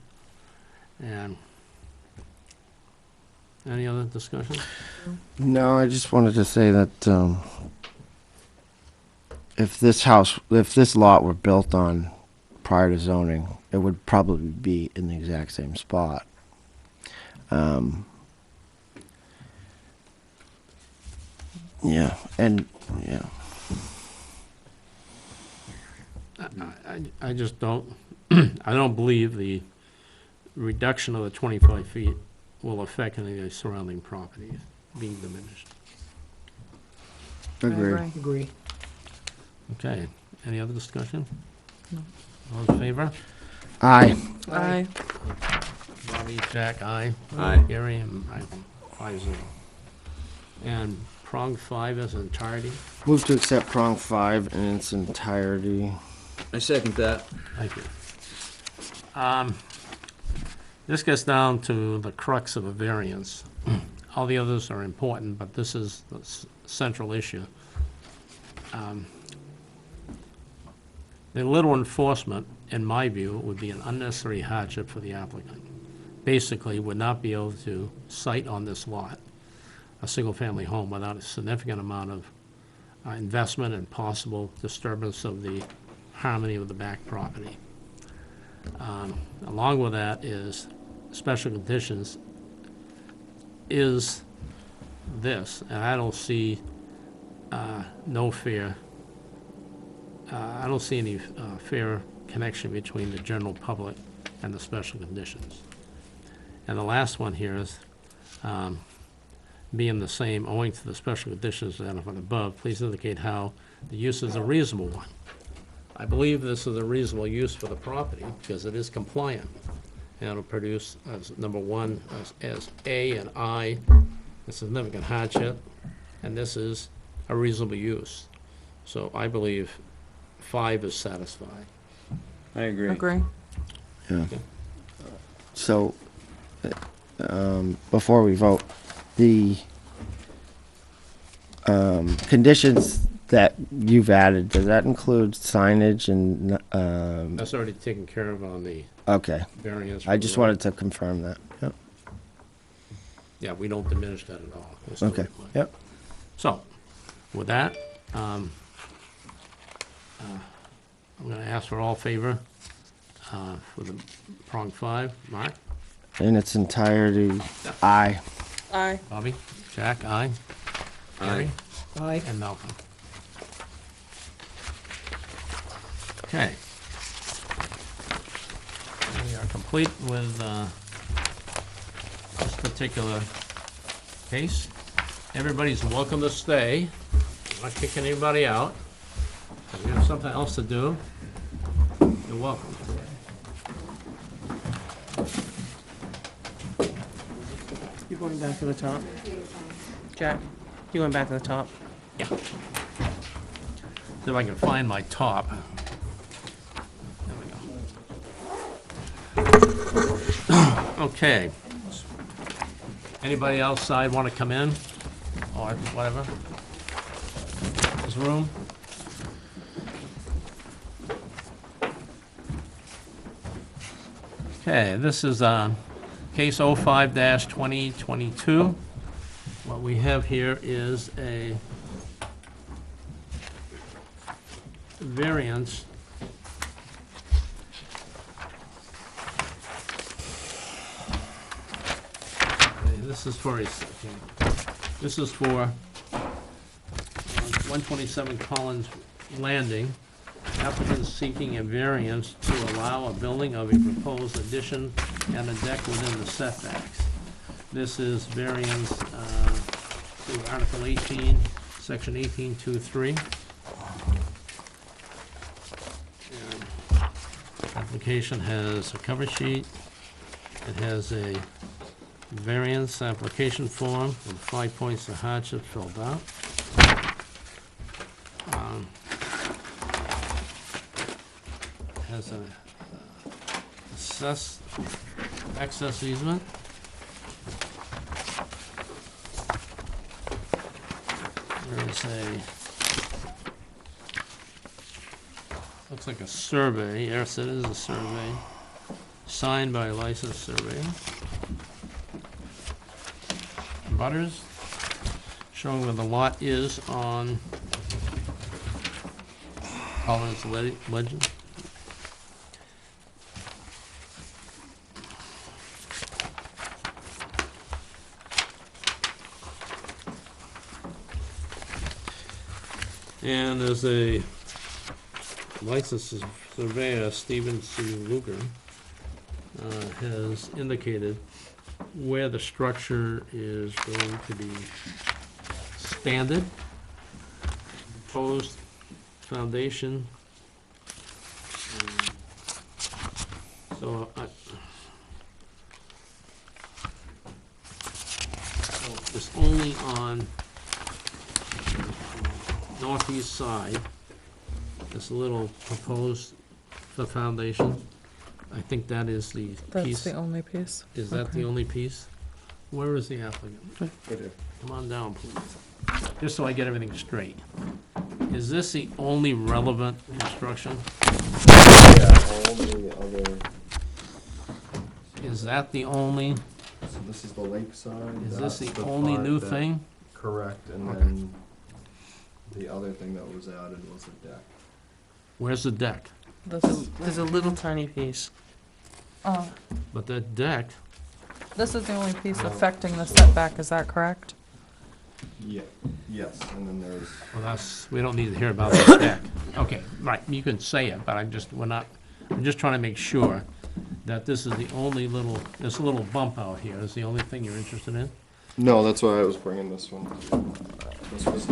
And any other discussion? No, I just wanted to say that if this lot were built on prior to zoning, it would probably be in the exact same spot. Yeah, and, yeah. I just don't, I don't believe the reduction of the 25 feet will affect any of the surrounding properties being diminished. Agree. Agree. Okay, any other discussion? No. All in favor? Aye. Aye. Bobby, Jack, aye. Aye. Gary, and I, 5-0. And prong 5 as entirety? Move to accept prong 5 in its entirety. I second that. Thank you. This gets down to the crux of a variance. All the others are important, but this is the central issue. The little enforcement, in my view, would be an unnecessary hardship for the applicant. Basically, would not be able to site on this lot a single-family home without a significant amount of investment and possible disturbance of the harmony of the back property. Along with that is special conditions is this, and I don't see no fair, I don't see any fair connection between the general public and the special conditions. And the last one here is being the same owing to the special conditions identified above, please indicate how the use is a reasonable one. I believe this is a reasonable use for the property because it is compliant. And it'll produce, as number 1, as A and I, a significant hardship, and this is a reasonable use. So I believe 5 is satisfied. I agree. Agree. Yeah. So, before we vote, the conditions that you've added, does that include signage and, That's already taken care of on the okay. variance. I just wanted to confirm that. Yep. Yeah, we don't diminish that at all. It's Okay. totally fine. Yep. So, with that, I'm going to ask for all favor for the prong 5. Mark? In its entirety, aye. Aye. Bobby? Jack? Aye? Gary? Aye. And Malcolm? Okay. We are complete with this particular case. Everybody's welcome to stay. I'm not kicking anybody out. If you have something else to do, you're welcome. You going back to the top? Jack, you going back to the top? Yeah. See if I can find my top. There we go. Okay. Anybody outside want to come in? Or whatever? This room? Okay, this is case 05-2022. What we have here is a variance this is for this is for 127 Collins Landing. Applicant seeking a variance to allow a building of a proposed addition and a deck within the setbacks. This is variance to Article 18, section 18.2.3. Application has a cover sheet. It has a variance application form with 5 points of hardship filled out. Has a excess easement. There is looks like a survey, yes, it is a survey, signed by a licensed surveyor. Butters, showing where the lot is on Collins Legend. And there's a licensed surveyor, Stephen C. Luger, has indicated where the structure is going to be expanded, proposed foundation. So it's only on northeast side, this little proposed the foundation. I think that is the That's piece. the only piece. Is that the Okay. only piece? Where is the applicant? Come on down, please. Just so I get everything straight. Is this the only relevant construction? Yeah, all the other, Is that the only, So this is the lakeside. is this that's the only part new that- thing? Correct, and Okay. then the other thing that was added was a deck. Where's the deck? There's a little tiny piece. Oh, But the deck, this is the only piece No. affecting the setback, is that correct? Yeah, yes, and then there's, well, that's, we don't need to hear about the deck. Okay, right, you can say it, but I'm just trying to make sure that this is the only little, this little bump out here is the only thing you're interested in? no, that's why I was bringing this one.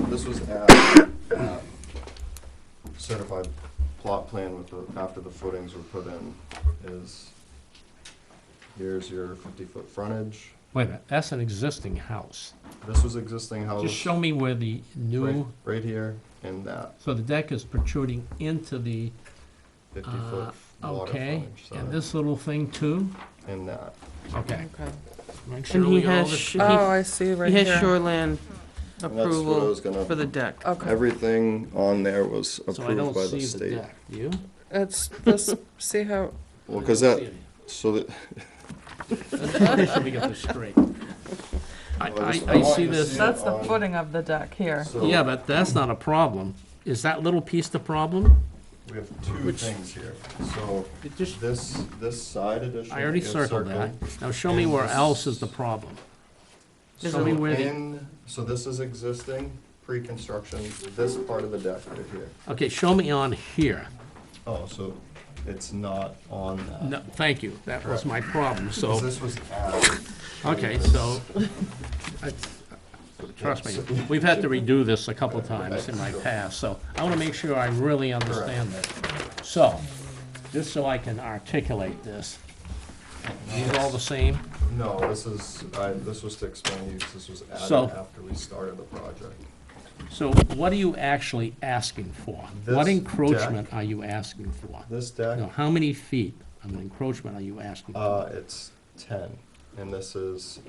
This was at certified plot plan with the, after the footings were put in, is, here's your 50-foot frontage. Wait a minute, that's an existing house. This was existing house. Just show me where the new, Right here, and that so the deck is protruding into the, 50-foot water okay, frontage and side, this little thing too? and that. Okay. Okay. Make sure And we he got all has, this. sh- Oh, I see right he here. has shoreline And that's what I approval was gonna, for the deck. Okay, everything on there was So I approved don't by see the the state. deck, do you? it's this, see how, Well, because I that, don't see it. so that, Let me get this straight. I Well, I just- I I want see you to this, see that's the on- footing of the deck here. so yeah, but that's not a problem. Is that little piece the problem? we have two Which- things here. So It just, this side addition. I already is circled that. Now show me and where this- else is the problem. There's Show a- me where the, So this is existing, pre-construction, this part of the deck right here. okay, show me on here. Oh, so it's not on that. No, thank you, that was my problem, 'Cause so, this was added. okay, so, trust me, we've had to redo this a couple times in my past, so I wanna make sure I really understand it. So, just so I can articulate this, these all the same? No, this was to explain use, this was So- added after we started the project. So what are you actually asking for? What This encroachment are you asking for? This deck, No, how many feet of an encroachment are you asking for? it's 10, and this is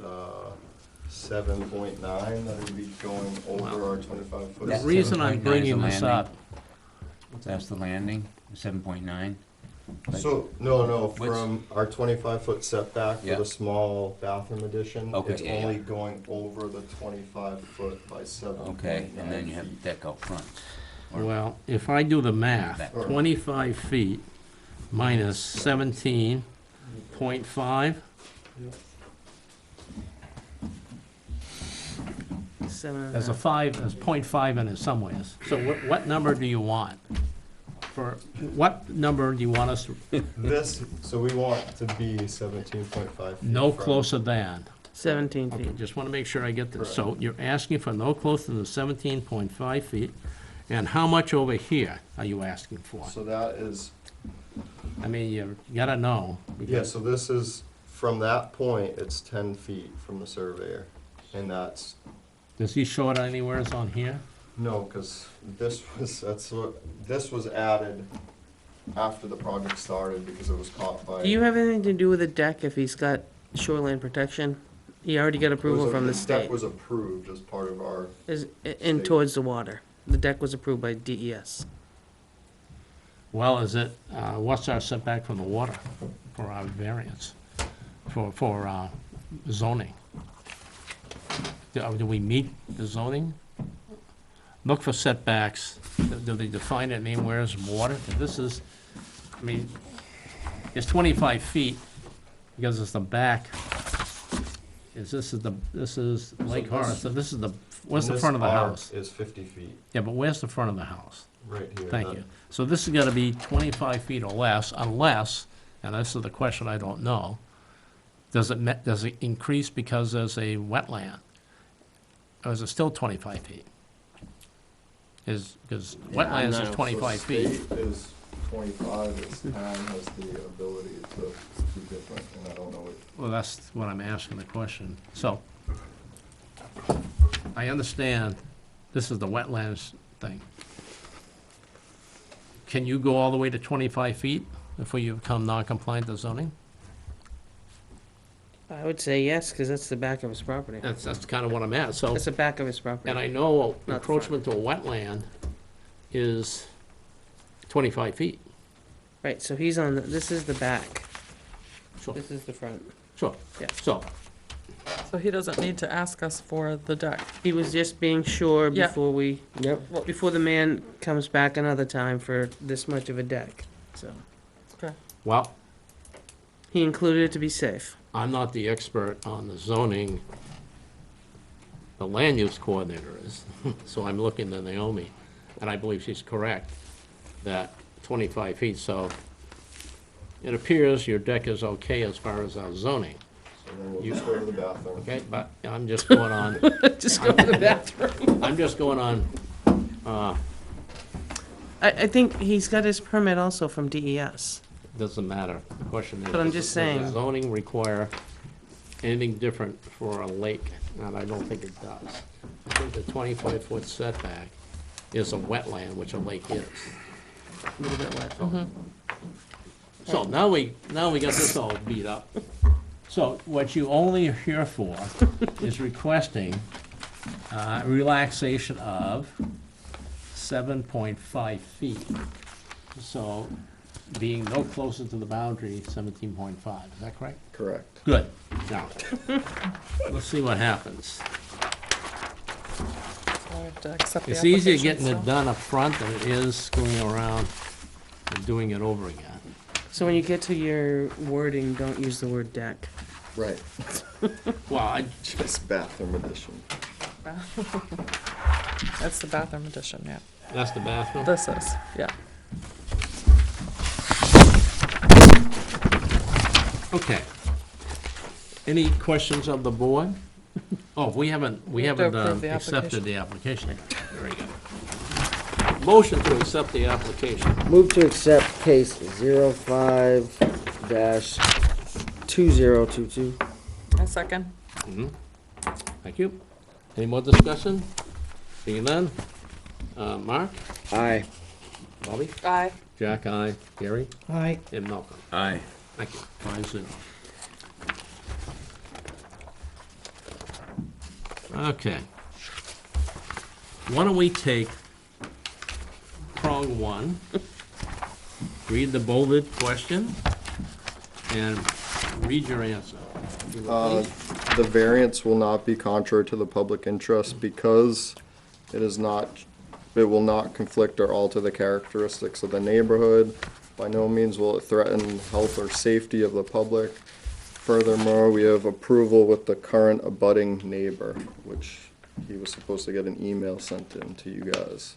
7.9 that would be going over our 25-foot. The reason I'm 7.9 is bringing the this landing. up, That's the landing, 7.9. So, no, What's- from our 25-foot setback Yeah. with a small bathroom addition, Okay, it's yeah, yeah. only going over the 25-foot by 7.9 Okay, and then you have feet. deck out front. Or- well, if I do the math, Back. 25 feet minus 17.5, Seven and a there's a half. 5, there's 0.5 in it somewheres. So what number do you want? For, what number do you want us, This, so we want to be 17.5 feet. no from- closer than? 17 Okay, feet. just want to make sure I get this. So you're asking for no closer than 17.5 feet, and how much over here are you asking for? So that is, I mean, you gotta know. yeah, because- so this is, from that point, it's 10 feet from the surveyor. And that's, Does he show it anywhere on here? no, because this was added after the project started because it was caught by. Do you have anything to do with the deck if he's got shoreline protection? He already got approval from the deck state. was approved as part of our, Is, in towards the water. The deck was approved by DES. Well, is it, what's our setback from the water for our variance, for zoning? Do we meet the zoning? Look for setbacks. Do they define it anywhere as water? This is, I mean, it's 25 feet because it's the back. This is Lake Horace, so this is the, where's the this front of the arc house? is 50 feet, Yeah, but where's the front of the house? right here. Thank That- you. So this is gonna be 25 feet or less, unless, and this is the question I don't know, does it increase because there's a wetland? Or is it still 25 feet? Because wetlands is So 25 feet. state is 25, this town has the ability to be different, and I don't know what. Well, that's what I'm asking the question. So, I understand this is the wetlands thing. Can you go all the way to 25 feet before you become non-compliant to zoning? I would say yes, because that's the back of his property. That's kind of what I'm at, so. That's the back of his property. And I know Not the encroachment to a wetland is 25 feet. Right, so he's on, this is the back. Sure, This is the front. sure. Yeah. So, So he doesn't need to ask us for the deck. He was just being sure Yeah. before we, Yep. before the man comes back another time for this much of a deck, so. well, He included it to be safe. I'm not the expert on the zoning. The land use coordinator is, so I'm looking to Naomi, and I believe she's correct, that 25 feet, so it appears your deck is okay as far as our zoning, So then we'll just go to the bathroom. okay? But I'm just going on, Just go to the bathroom. I'm just going on, I think he's got his permit also from DES. doesn't matter. The question is. But I'm just does saying. the zoning require anything different for a lake? And I don't think it does. I think the 25-foot setback is a wetland, which a lake is. A little bit wet. So now we got this all beat up. So what you only are here for is requesting relaxation of 7.5 feet. So being no closer to the boundary, 17.5, is that correct? Correct. Good. Now, let's see what happens. So I have to accept the It's easier application getting it still. done up front than it is going around and doing it over again. So when you get to your wording, don't use the word deck. Right. Well, I, Just bathroom edition. That's the bathroom edition, yeah. that's the bathroom? This is, yeah. Okay. Any questions of the board? Oh, we haven't have to approve the accepted the application. Very good. Motion to accept the application. Move to accept case 05-2022. A second. Thank you. Any more discussion? Seeing none? Mark? Aye. Bobby? Aye. Jack, aye. Gary? Aye. And Malcolm? Aye. Thank you. 5-0. Okay. Why don't we take prong one, read the bolded question, and read your answer. The variance will not be contrary to the public interest because it is not, it will not conflict or alter the characteristics of the neighborhood. By no means will it threaten health or safety of the public. Furthermore, we have approval with the current abutting neighbor, which he was supposed to get an email sent in to you guys.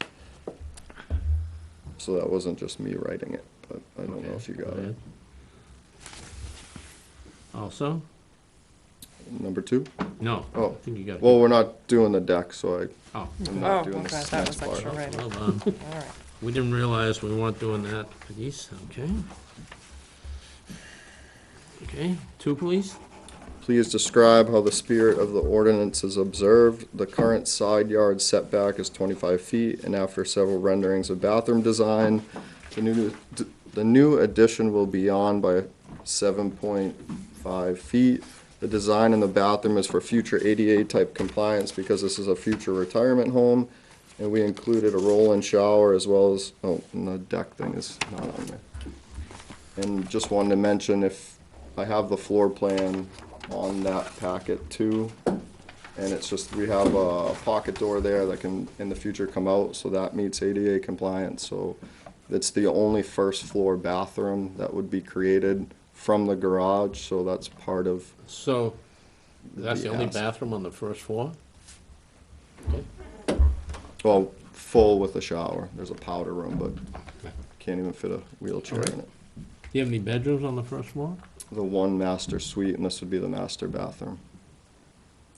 So that wasn't just me writing it, but I don't know if you got it. Also, number two? No. Oh. I think you got it. Well, we're not doing the deck, so Oh, I'm Oh, not doing okay, this that next was part. extra writing. well done. All right. We didn't realize we weren't doing that piece, okay? Okay, two, please. Please describe how the spirit of the ordinance is observed. The current side yard setback is 25 feet, and after several renderings of bathroom design, the new addition will be on by 7.5 feet. The design in the bathroom is for future ADA type compliance because this is a future retirement home. And we included a roll-in shower as well as, oh, and the deck thing is not on there. And just wanted to mention, if I have the floor plan on that packet too. And it's just, we have a pocket door there that can, in the future, come out, so that meets ADA compliance. So it's the only first floor bathroom that would be created from the garage, so that's part of. So, that's the only ask. bathroom on the first floor? Okay. Well, full with a shower. There's a powder room, but can't even fit a wheelchair in it. Do you have any bedrooms on the first floor? The one master suite, and this would be the master bathroom.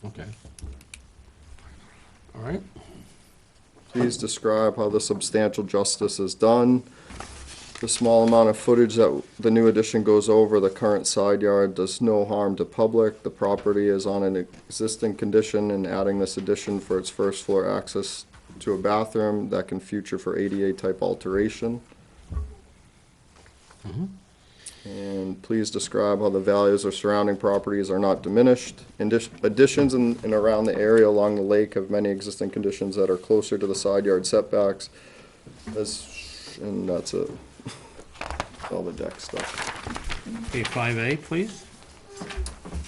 Okay. All right. Please describe how the substantial justice is done. The small amount of footage that the new addition goes over the current side yard does no harm to public. The property is on an existing condition, and adding this addition for its first floor access to a bathroom that can future for ADA type alteration. And please describe how the values of surrounding properties are not diminished. Additions in and around the area along the lake have many existing conditions that are closer to the side yard setbacks. And that's it. All the deck stuff. Okay, 5A, please.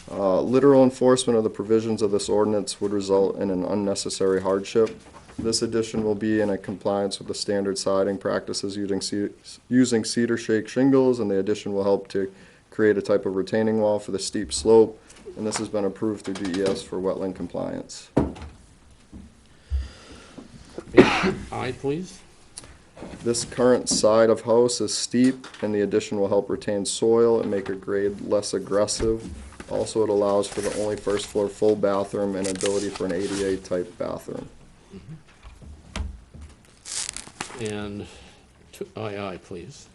Literal enforcement of the provisions of this ordinance would result in an unnecessary hardship. This addition will be in a compliance with the standard siding practices using cedar shake shingles, and the addition will help to create a type of retaining wall for the steep slope, and this has been approved through DES for wetland compliance. I, please. This current side of house is steep, and the addition will help retain soil and make a grade less aggressive. Also, it allows for the only first floor full bathroom and ability for an ADA type bathroom. And I, please.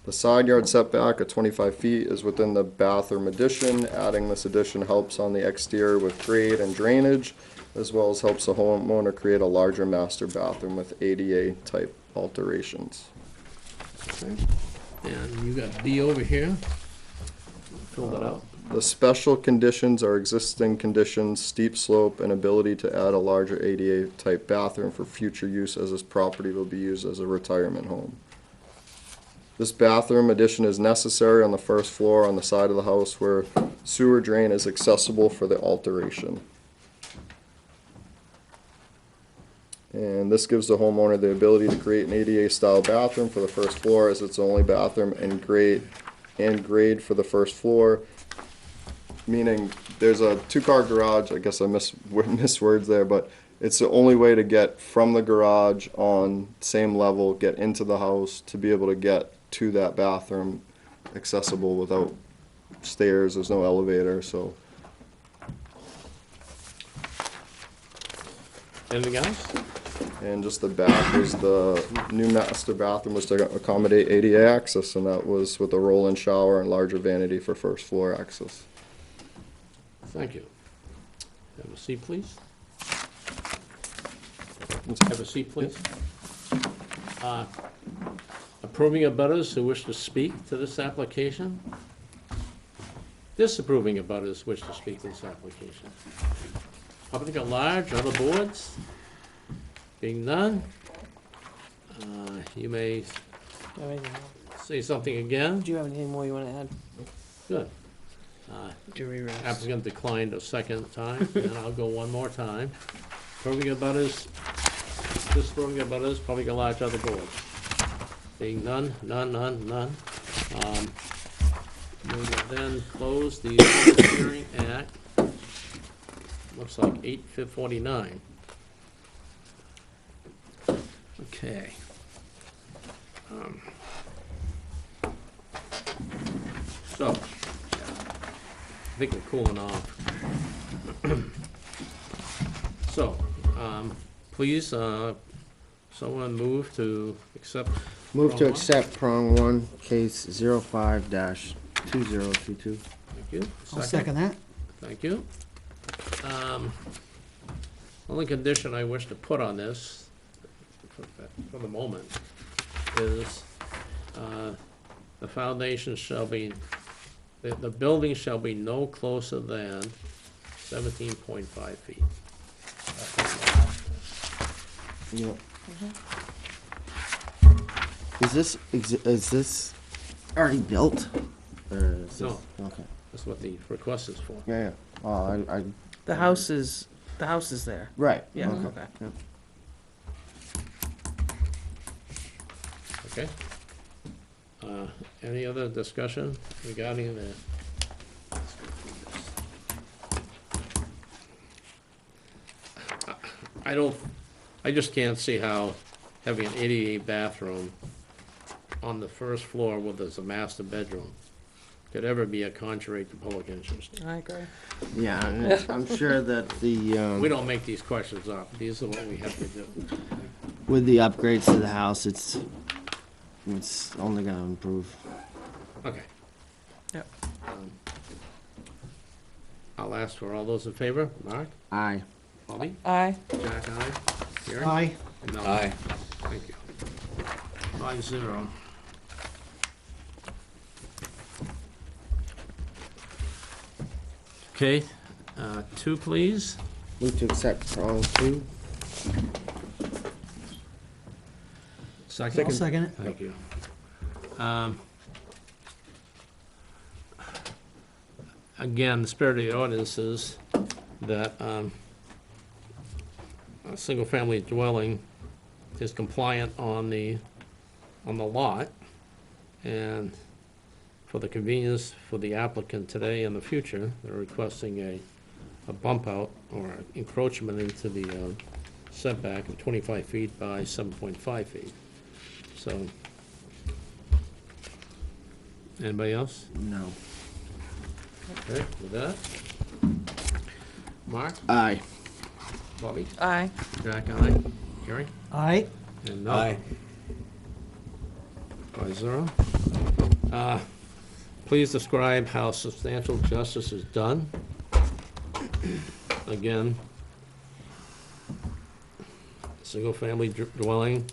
The side yard setback at 25 feet is within the bathroom addition. Adding this addition helps on the exterior with grade and drainage, as well as helps the homeowner create a larger master bathroom with ADA type alterations. Okay. And you got B over here. Fill that out. The special conditions are existing conditions, steep slope, and ability to add a larger ADA type bathroom for future use, as this property will be used as a retirement home. This bathroom addition is necessary on the first floor on the side of the house where sewer drain is accessible for the alteration. And this gives the homeowner the ability to create an ADA style bathroom for the first floor as its only bathroom, and grade for the first floor. Meaning there's a 2-car garage. I guess I missed words there, but it's the only way to get from the garage on same level, get into the house, to be able to get to that bathroom accessible without stairs. There's no elevator, so. Anything else? And just the back was the new master bathroom was to accommodate ADA access, and that was with a roll-in shower and larger vanity for first floor access. Thank you. Have a seat, please. Have a seat, please. Approving of butters who wish to speak to this application? Disapproving of butters who wish to speak to this application? Public at large, other boards? Being none, you may say something again. Do you have anything more you want to add? Good. Jury rest. Applicant declined a second time, and I'll go one more time. Approving of butters, disapproving of butters, public at large, other boards? Being none. We will then close the public hearing at, looks like 8:49. Okay. So, I think we're cooling off. So, please, someone move to accept. Move to prong one. accept prong one, case 05-2022. Thank you. I'll second that. Thank you. Only condition I wish to put on this, for the moment, is the foundation shall be, the building shall be no closer than 17.5 feet. Yep. Is this already built? Or is this? No. Okay. That's what the request is for. Yeah, yeah. Oh, The house is there. right. Yeah, Okay. okay. Yep. Okay? Any other discussion regarding the? I just can't see how having an 88 bathroom on the first floor with as a master bedroom could ever be a contrary to public interest. I agree. Yeah, and I'm sure that We the, don't make these questions up. These are what we have to do. with the upgrades to the house, it's only gonna improve. Okay. Yep. I'll ask for all those in favor. Mark? Aye. Bobby? Aye. Jack, aye. Gary? Aye. No. Aye. Thank you. 5-0. Okay, 2, please. Move to accept prong two. Second? I'll second it. Thank you. Again, the spirit of the ordinance is that a single-family dwelling is compliant on the lot, and for the convenience for the applicant today and the future, they're requesting a bump out or encroachment into the setback of 25 feet by 7.5 feet. So, anybody else? No. Okay, with that. Mark? Aye. Bobby? Aye. Jack, aye. Gary? Aye. And Aye. 5-0. Please describe how substantial justice is done. Again, single-family dwelling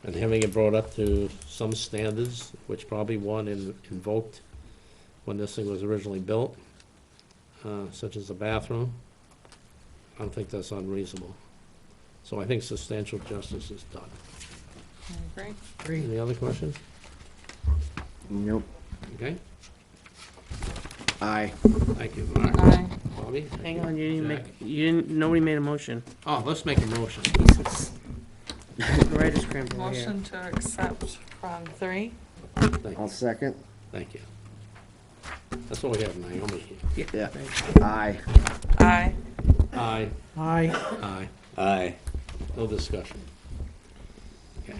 and having it brought up to some standards, which probably one invoked when this thing was originally built, such as the bathroom. I don't think that's unreasonable. So I think substantial justice is done. I agree. Any other questions? Nope. Okay, Aye. thank you, Mark. Aye. Bobby? Hang on, you didn't Jack? nobody made a motion. Oh, let's make a motion. The writer's cramp over here. Motion to accept prong 3. Thank I'll you. second. Thank you. That's all we have, Naomi. Yeah. Aye. Aye. Aye, Aye. aye, Aye. no discussion. Okay.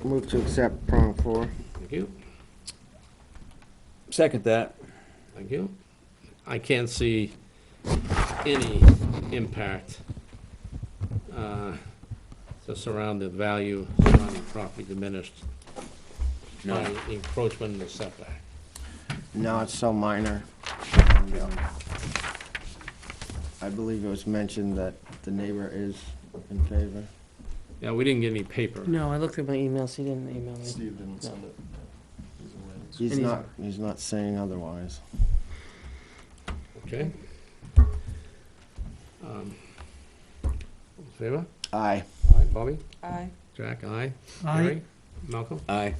Move to accept prong four. Thank you, Second that. thank you. I can't see any impact to surrounding value, surrounding property diminished by encroachment in the setback. No, it's so minor. I believe it was mentioned that the neighbor is in favor. Yeah, we didn't get any paper. No, I looked at my emails, he didn't email me. Steve didn't send it. He's not saying otherwise. Okay. In favor? Aye. Aye, Bobby? Aye. Jack, aye. Aye. Gary? Malcolm? Aye.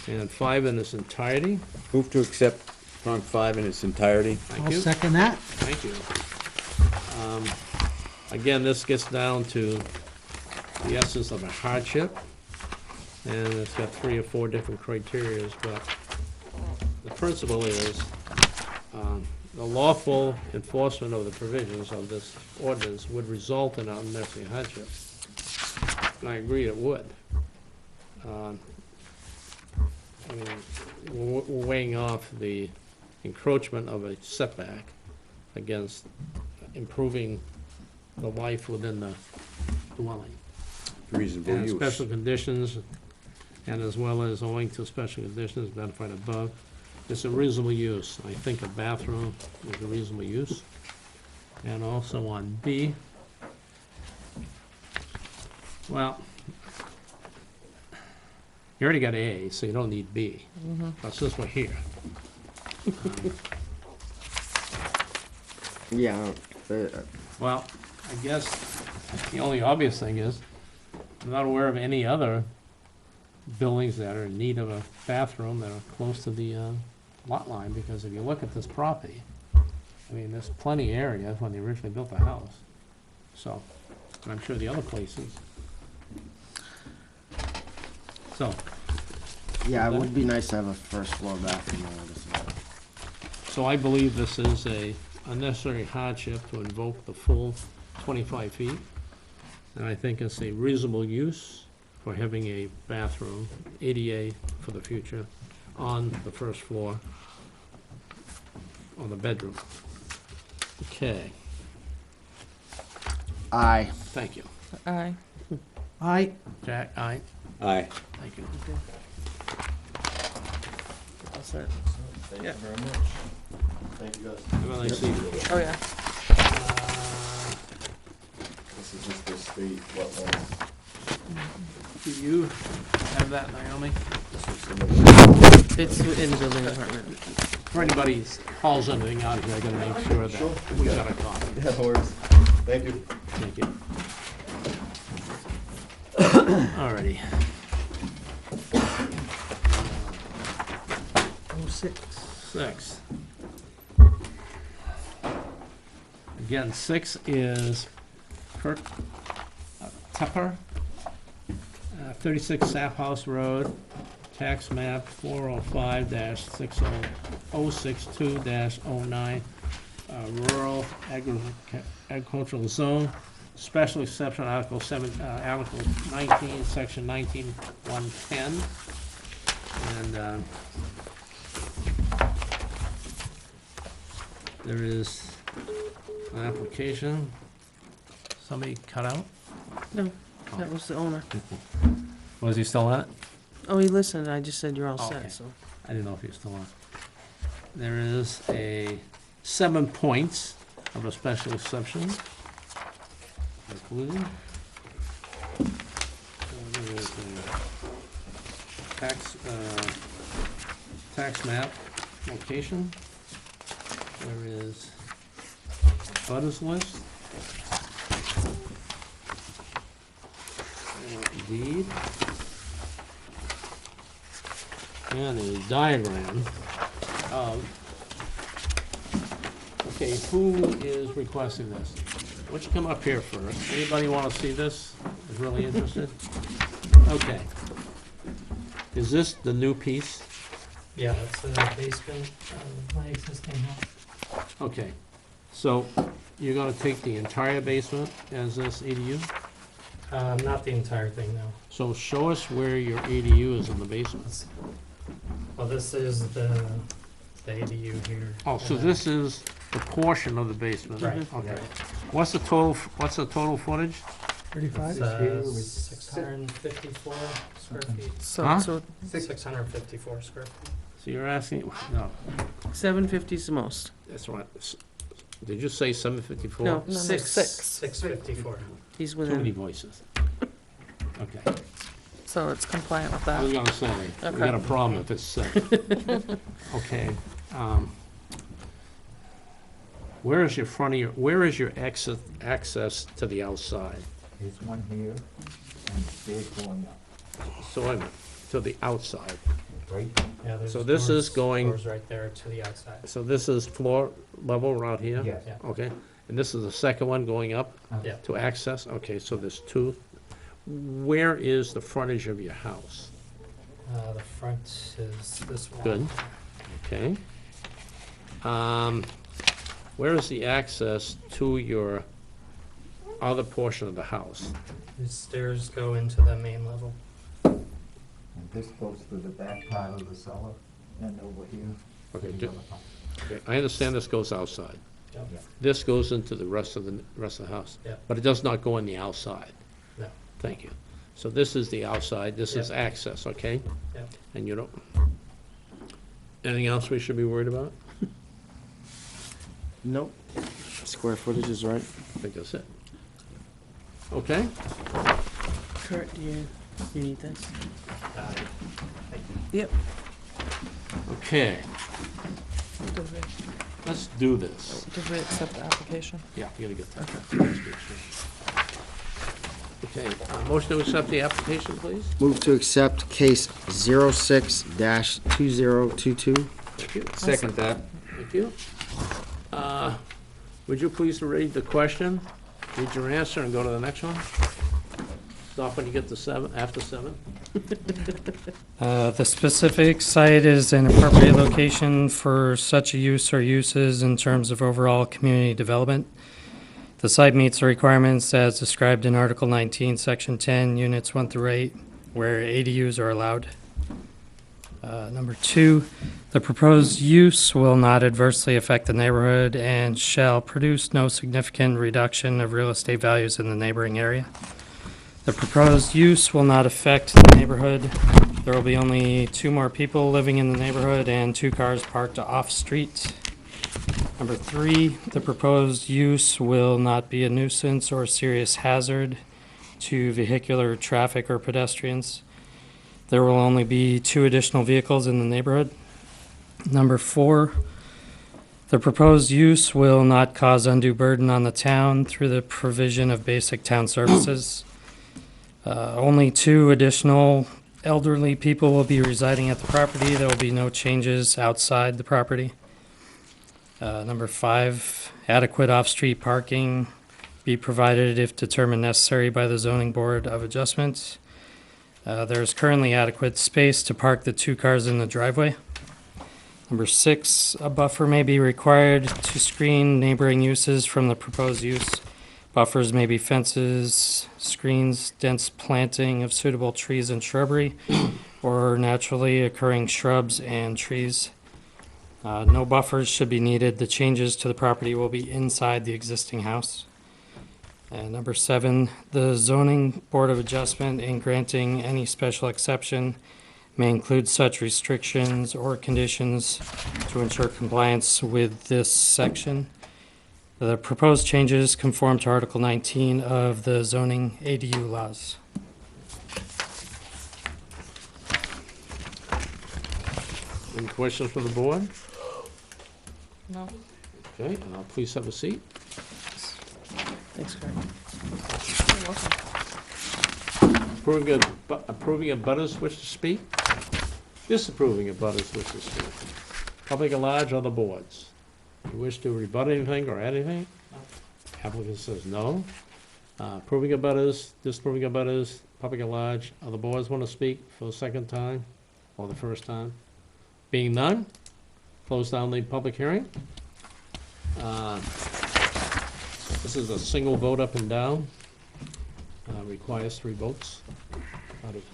And 5 in its entirety. Move to accept prong 5 in its entirety. Thank I'll you. second that. Thank you. Again, this gets down to the essence of a hardship, and it's got 3 or 4 different criterias, but the principle is the lawful enforcement of the provisions of this ordinance would result in unnecessary hardship. And I agree it would. I mean, we're weighing off the encroachment of a setback against improving the life within the dwelling. Reasonable And use. special conditions, and as well as owing to special conditions identified above. It's a reasonable use. I think a bathroom is a reasonable use. And also on B, well, you already got A, so you don't need B. But since we're here, Yeah, well, I guess the only obvious thing is, I'm not aware of any other buildings that are in need of a bathroom that are close to the lot line, because if you look at this property, I mean, there's plenty of area when they originally built the house. So, and I'm sure the other places. So, yeah, it would be nice to have a first floor bathroom. so I believe this is a unnecessary hardship to invoke the full 25 feet. And I think it's a reasonable use for having a bathroom, ADA for the future, on the first floor, on the bedroom. Okay, Aye. thank you. Aye. Aye. Jack, aye, Aye. thank you. All set. Thank Yeah. you very much. Thank you, guys. Have a nice evening. Oh, yeah. This is just the state wetlands. Do you have that, Naomi? This was submitted. It's in the building department. For anybody who hauls anything out here, I gotta make sure that we got a copy. Yeah, no worries. Thank you. Thank you. Alrighty. 06. 6. Again, 6 is Kirk Tepper, 36 Sap House Road, tax map 405-6062-09, rural agricultural zone, special exception, Article 19, Section 19-110. And there is an application. Somebody cut out? No, that was the owner. Was he still on it? Oh, he listened, I just said you're all Okay. set, so. I didn't know if he was still on. There is 7 points of a special exception included. There is a tax map location. There is butters list. Deed. And a diagram of, okay, who is requesting this? Why don't you come up here first? Anybody want to see this? Is really interested? Okay. Is this the new piece? Yeah, it's the basement of my existing house. Okay. So you're going to take the entire basement as this ADU? Not the entire thing, no. So show us where your ADU is in the basement. Well, this is the ADU here. Oh, so and then- this is the portion of the basement? Right, Okay. right. What's the total footage? 35? It's 654 square feet. Huh? So 654 square feet. So you're asking, no, 750 is the most. that's right. Did you say 754? No, no, Six. 654. He's Too many within, voices. Okay. So it's compliant with I was that. gonna say, we Okay. got a problem if it's 6. Okay. Where is your front of your, where is your access to the outside? There's one here, and they're going up, So wait a minute, to the outside. right? Yeah, there's So this is doors- going- Doors right there to the outside. So this is floor level around here? Yes. Yeah. Okay, and this is the second one going up Yeah. to access? Okay, so there's 2. Where is the frontage of your house? The front is this wall. Good. Okay. Where is the access to your other portion of the house? The stairs go into the main level. And this goes to the back part of the cellar, and over here. Okay, okay, I understand this goes outside. Yeah. This goes into the rest of the house. Yeah. But it does not go on the outside. No. Thank you. So this is the outside, this is Yeah. access, okay? Yeah. And you don't, anything else we should be worried about? Nope. Square footage is right. I think that's it. Okay? Kurt, do you need this? Uh, Yep. Okay, Did we, let's do this. did we accept the application? Yeah, you gotta get that. Okay, motion to accept the application, please? Move to accept case 06-2022. Thank you. Second that. Thank you. Would you please read the question, read your answer, and go to the next one? Stop when you get to 7, after 7. The specific site is an appropriate location for such a use or uses in terms of overall community development. The site meets the requirements as described in Article 19, Section 10, Units 1 through 8, where ADUs are allowed. Number 2, the proposed use will not adversely affect the neighborhood and shall produce no significant reduction of real estate values in the neighboring area. The proposed use will not affect the neighborhood. There will be only 2 more people living in the neighborhood and 2 cars parked off-street. Number 3, the proposed use will not be a nuisance or serious hazard to vehicular traffic or pedestrians. There will only be 2 additional vehicles in the neighborhood. Number 4, the proposed use will not cause undue burden on the town through the provision of basic town services. Only 2 additional elderly people will be residing at the property. There will be no changes outside the property. Number 5, adequate off-street parking be provided if determined necessary by the Zoning Board of Adjustment. There is currently adequate space to park the 2 cars in the driveway. Number 6, a buffer may be required to screen neighboring uses from the proposed use. Buffers may be fences, screens, dense planting of suitable trees and shrubbery, or naturally occurring shrubs and trees. No buffers should be needed. The changes to the property will be inside the existing house. And number 7, the Zoning Board of Adjustment in granting any special exception may include such restrictions or conditions to ensure compliance with this section. The proposed changes conform to Article 19 of the zoning ADU laws. Any questions from the board? No. Okay, please have a seat. Thanks, Kurt. Approving a butters wish to speak? Disapproving a butters wish to speak? Public at large, other boards? You wish to rebut anything or add anything? Applicant says no. Approving of butters, disapproving of butters, public at large, other boards want to speak for the second time or the first time? Being none, close down the public hearing. This is a single vote up and down. Requires 3 votes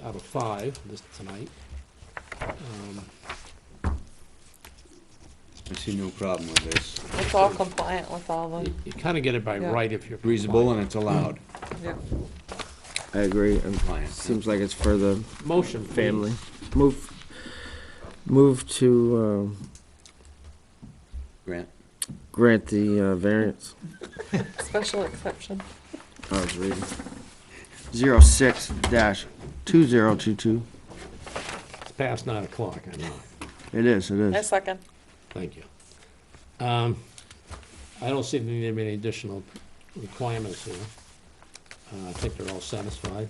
out of 5 this tonight. I see no problem with this. It's all compliant with all the, You kind of get it by Yeah. right if you're Reasonable and it's allowed. yeah. I agree. And Compliant. seems like it's for the motion. Please. family. Move to Grant. grant the variance. Special exception. I was reading. 06-2022. It's past 9 o'clock, I know. It is, it I is. second. Thank you. I don't see there need to be any additional requirements here. I think they're all satisfied.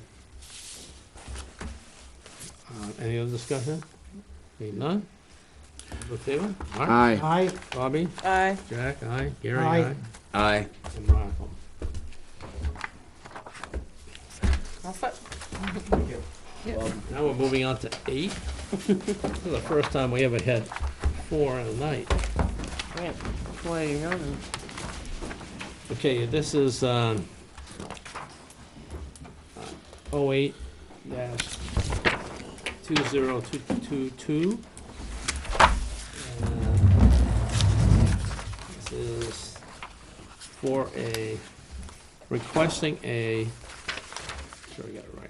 Any other discussion? Being none? All in favor? Mark? Aye. Aye. Bobby? Aye. Jack? Aye. Gary? Aye. Aye. And Michael? Off it. Now we're moving on to 8. This is the first time we ever had 4 in a night. Grant, play your own. Okay, this is 08-20222. for requesting a, sure I got it right,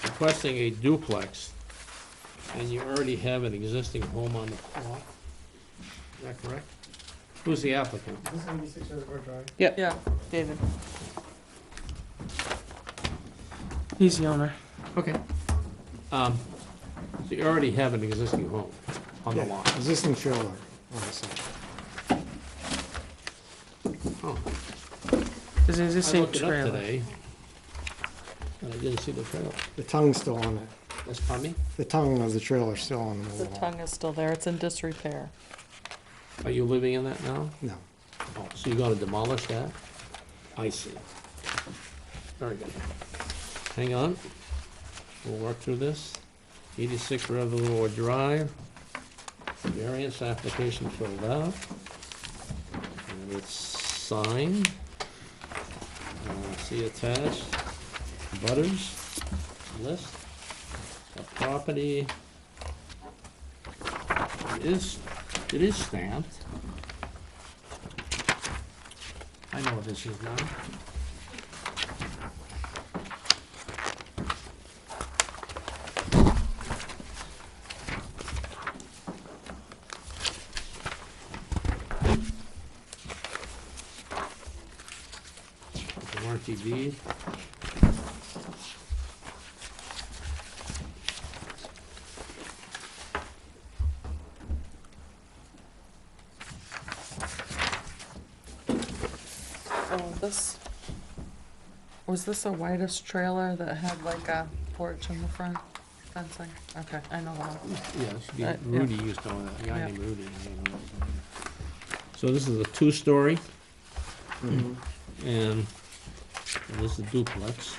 requesting a duplex, and you already have an existing home on the lot. Is that correct? Who's the applicant? This is 86 Reservoir Drive. Yeah, David. He's the owner. Okay. So you already have an existing home on the lot? Existing trailer on the side. Oh, There's an I existing looked it up trailer. today, and I didn't see the trailer. The tongue's still on it. That's pardon me? The tongue of the trailer's still on the The wall. tongue is still there. It's in disrepair. Are you living in that now? No. Oh, so you're gonna demolish that? I see. Very good. Hang on. We'll work through this. 86 Reservoir Drive. Variance application filled out. And it's signed. See attached. Butters. List. The property. It is stamped. I know what this is now. The warranty deed. Was this a whitest trailer that had like a porch in the front fencing? Okay, I know that. Yeah, it should be, Yeah. Rudy used to own that, a guy Yeah. named Rudy. So this is a two-story. And this is a duplex.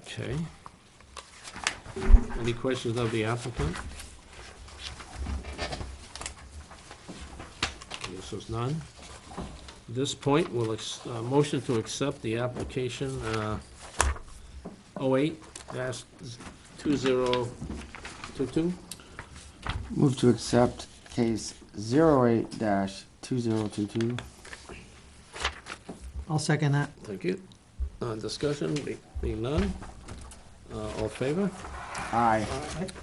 Okay. Any questions of the applicant? This was none. At this point, we'll, motion to accept the application, 08-2022. Move to accept case 08-2022. I'll second that. Thank you. Discussion, being none. All in favor? Aye.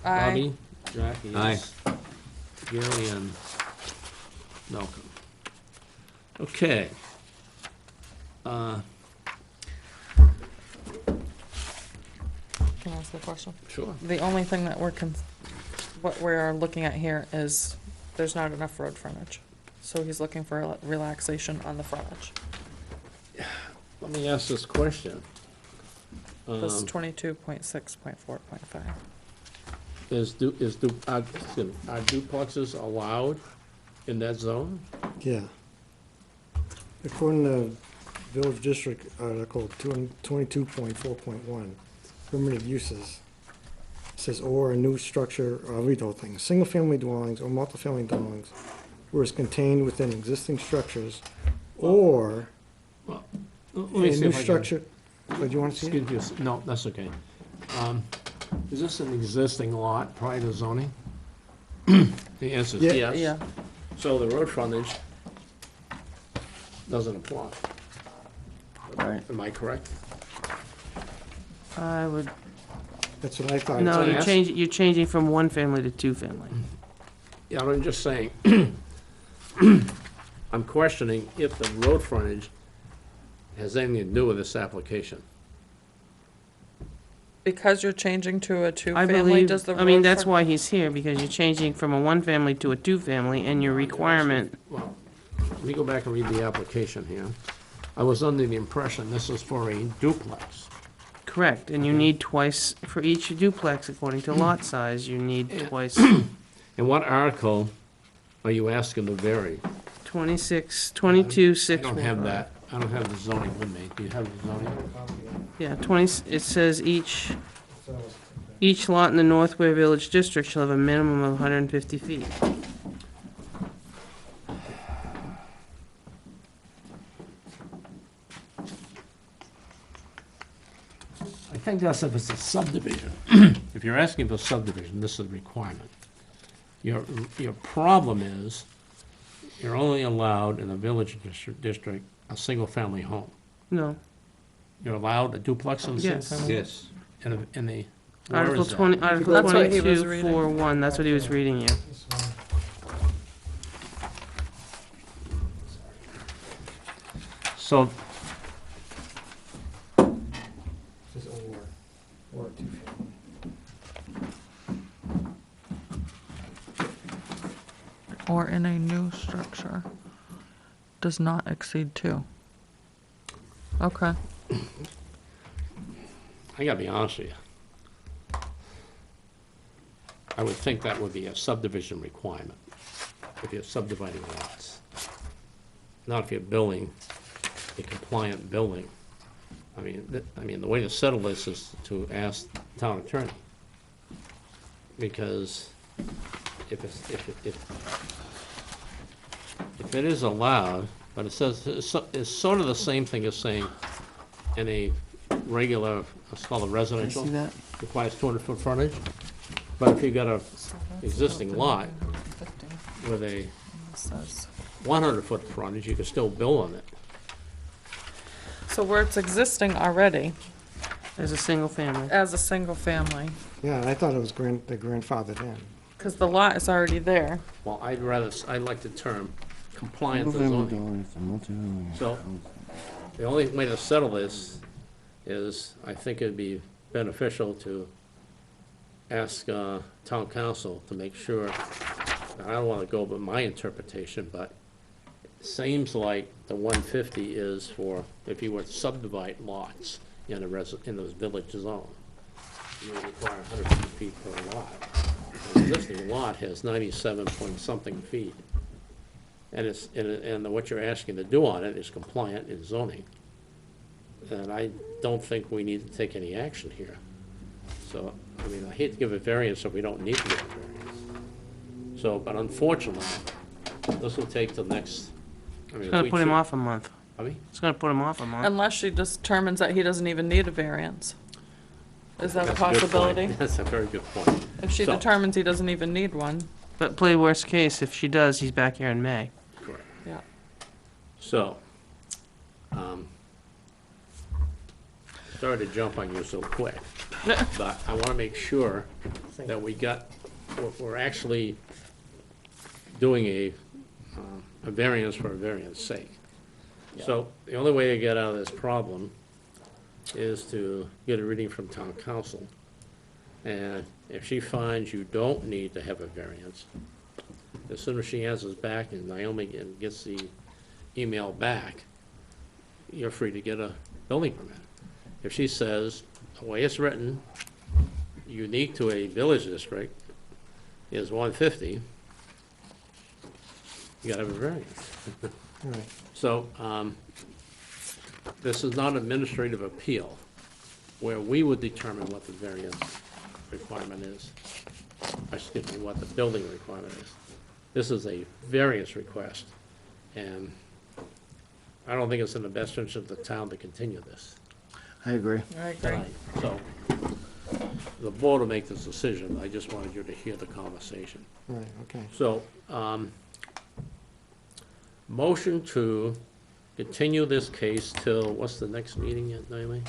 Bobby, Jackie, Aye. yes. Gary and Malcolm. Okay. Can I ask a question? Sure. The only thing that what we're looking at here is there's not enough road frontage. So he's looking for a relaxation on the frontage. Let me ask this question. This 22.6.4.5. Are duplexes allowed in that zone? Yeah. According to Village District Article 22.4.1, permitted uses, it says, or a new structure, I'll read the whole thing, single-family dwellings or multifamily dwellings where it's contained within existing structures, or Let a me see new if I can- structure. Oh, do you want to see it? Excuse me, no, that's okay. Is this an existing lot prior to zoning? The answer is Yeah. yes. Yeah. So the road frontage doesn't apply. Right. Am I correct? I would, That's what I thought. no, Yes. you're changing from one family to two family. Yeah, I'm just saying, I'm questioning if the road frontage has anything to do with this application. Because you're changing to a I two-family, believe, does the road? I mean, that's fron- why he's here, because you're changing from a one family to a two family, and your requirement, Well, let me go back and read the application here. I was under the impression this is for a duplex. correct, and you need twice, for each duplex, according to lot size, you need twice. And what article are you asking to vary? 22, I 6. don't have that. I don't have the zoning with me. Do you have the zoning? Yeah, 20, it says each lot in the North Ware Village District shall have a minimum of 150 feet. I think that's if it's a subdivision. If you're asking for subdivision, this is a requirement. Your problem is, you're only allowed in a village district, a single-family home. No. You're allowed a duplex in the same Yes. family? Yes. In the, where Article is that? 20, Article That's what he was 22, reading. 4-1, that's what he was reading you. This one. So, Says or two-family. Or in a new structure, does not exceed 2. Okay. I gotta be honest with you. I would think that would be a subdivision requirement, if you're subdividing lots. Not if you're building a compliant building. I mean, the way to settle this is to ask the town attorney. Because if it is allowed, but it says, it's sort of the same thing as saying in a regular, it's called a residential. See that? Requires 200-foot frontage, but if you got a existing lot with a 100-foot frontage, you can still build on it. So where it's existing already As a single family. as a single family, Yeah, I thought it was the grandfathered in. because the lot is already there. Well, I'd like the term compliant to zoning. So, the only way to settle this is, I think it'd be beneficial to ask town council to make sure, I don't want to go by my interpretation, but it seems like the 150 is for, if you were to subdivide lots in the village zone, you would require 100 feet per lot. The existing lot has 97 point something feet. And what you're asking to do on it is compliant in zoning. And I don't think we need to take any action here. So, I mean, I hate to give a variance if we don't need to give a variance. So, but unfortunately, this will take till next, I mean. It's if gonna we put him choose- off a month. Pardon me? It's gonna put him off a month. Unless she determines that he doesn't even need a variance. Is that a That's good point. possibility? That's a very good point. If she So- determines he doesn't even need one, But play worst case, if she does, he's back here in May. Correct. yeah. So, sorry to jump on you so quick, but I want to make sure that we're actually doing a variance for a variance sake. So, the only way to get out of this problem is to get a reading from town council. And if she finds you don't need to have a variance, as soon as she answers back and Naomi gets the email back, you're free to get a building permit. If she says, the way it's written, unique to a village district, is 150, you gotta have a variance. Right. So, this is not administrative appeal, where we would determine what the variance requirement is. Excuse me, what the building requirement is. This is a variance request, and I don't think it's in the best interest of the town to continue this. I agree. I agree. So, the board will make this decision, I just wanted you to hear the conversation. Right, okay. So, motion to continue this case till, what's the next meeting at, Naomi?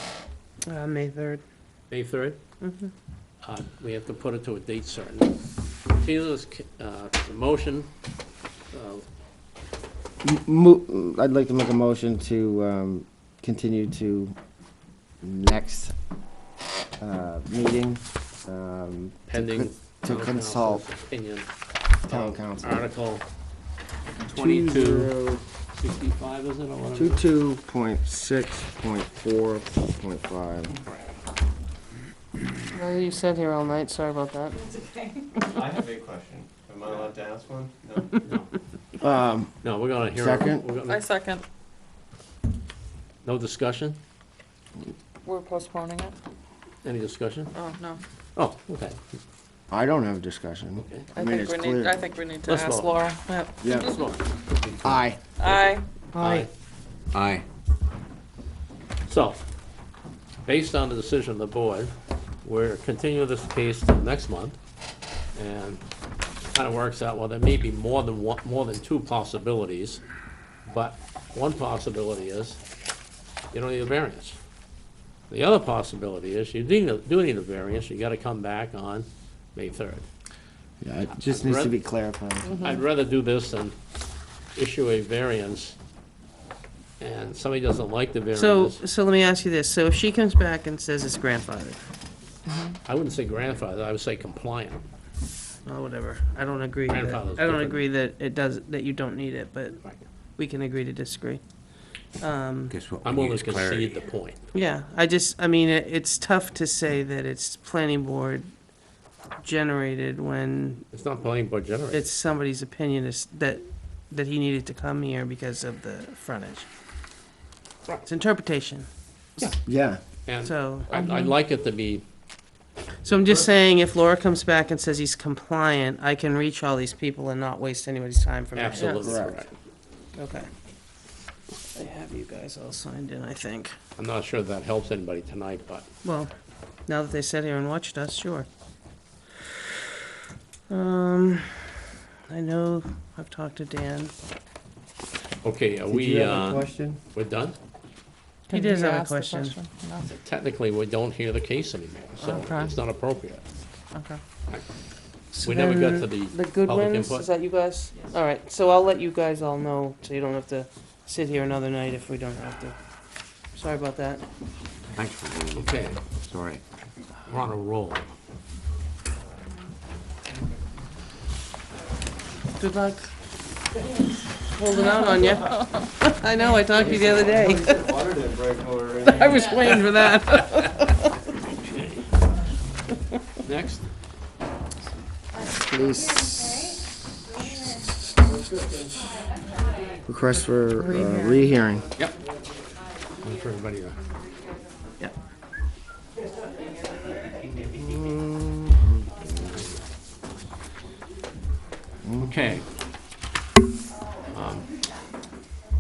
May 3rd. May 3rd? Mhm. We have to put it to a date certain. Continue this, the motion, I'd like to make a motion to continue to next meeting. pending. To town consult council's Opinion. town of council. Article 2265, is it, or whatever? 22.6.4.5. Well, you sat here all night, sorry about that. I have a question. Am I allowed to ask one? No? No, we're gonna hear. Second? we're I gonna- second. No discussion? We're postponing it? Any discussion? Oh, no. Oh, okay. I don't have a discussion. Okay. I mean, it's clear. I think we need to Let's ask vote. Laura. Yep. Yeah. Let's vote. Aye. Aye. Aye. Aye. So, based on the decision of the board, we're continuing this case till next month, and kind of works out, well, there may be more than two possibilities, but one possibility is you don't need a variance. The other possibility is you do need a variance, you gotta come back on May 3rd. Yeah, it just needs to be clarified. I'd rather do this than issue a variance, and somebody doesn't like the variance. So let me ask you this, so if she comes back and says it's grandfathered, I wouldn't say grandfather, I would say compliant. or whatever, I don't agree Grandfather's I don't different. agree that it does, that you don't need it, but we can agree to disagree. Guess what? I'm we willing need to is clarity. concede the point. Yeah, I mean, it's tough to say that it's planning board generated when It's not planning board generated. it's somebody's opinion is that he needed to come here because of the frontage. It's interpretation, Yeah, And so, I'd like it to be, so I'm just saying, if Laura comes back and says he's compliant, I can reach all these people and not waste anybody's time from. absolutely Correct. correct. Okay. I have you guys all signed in, I think. I'm not sure that helps anybody tonight, but Well, now that they sat here and watched us, sure. I know I've talked to Dan. okay, are did we, you have a question? we're done? He Can does we have a ask the question. No? Technically, we don't hear the case anymore, so Okay. it's not appropriate. Okay. So We never got then to the The public Goodwins, input. is that you guys? All right, so I'll let you guys all know, so you don't have to sit here another night if we don't have to. Sorry about that. Thanks for doing it. Okay, Sorry. we're on a roll. Good luck. Holding out on you. I know, I talked to you the other day. Water didn't break already. I was waiting for that. Next, Request for rehearing. yep. Wait for everybody to. Yep. Okay.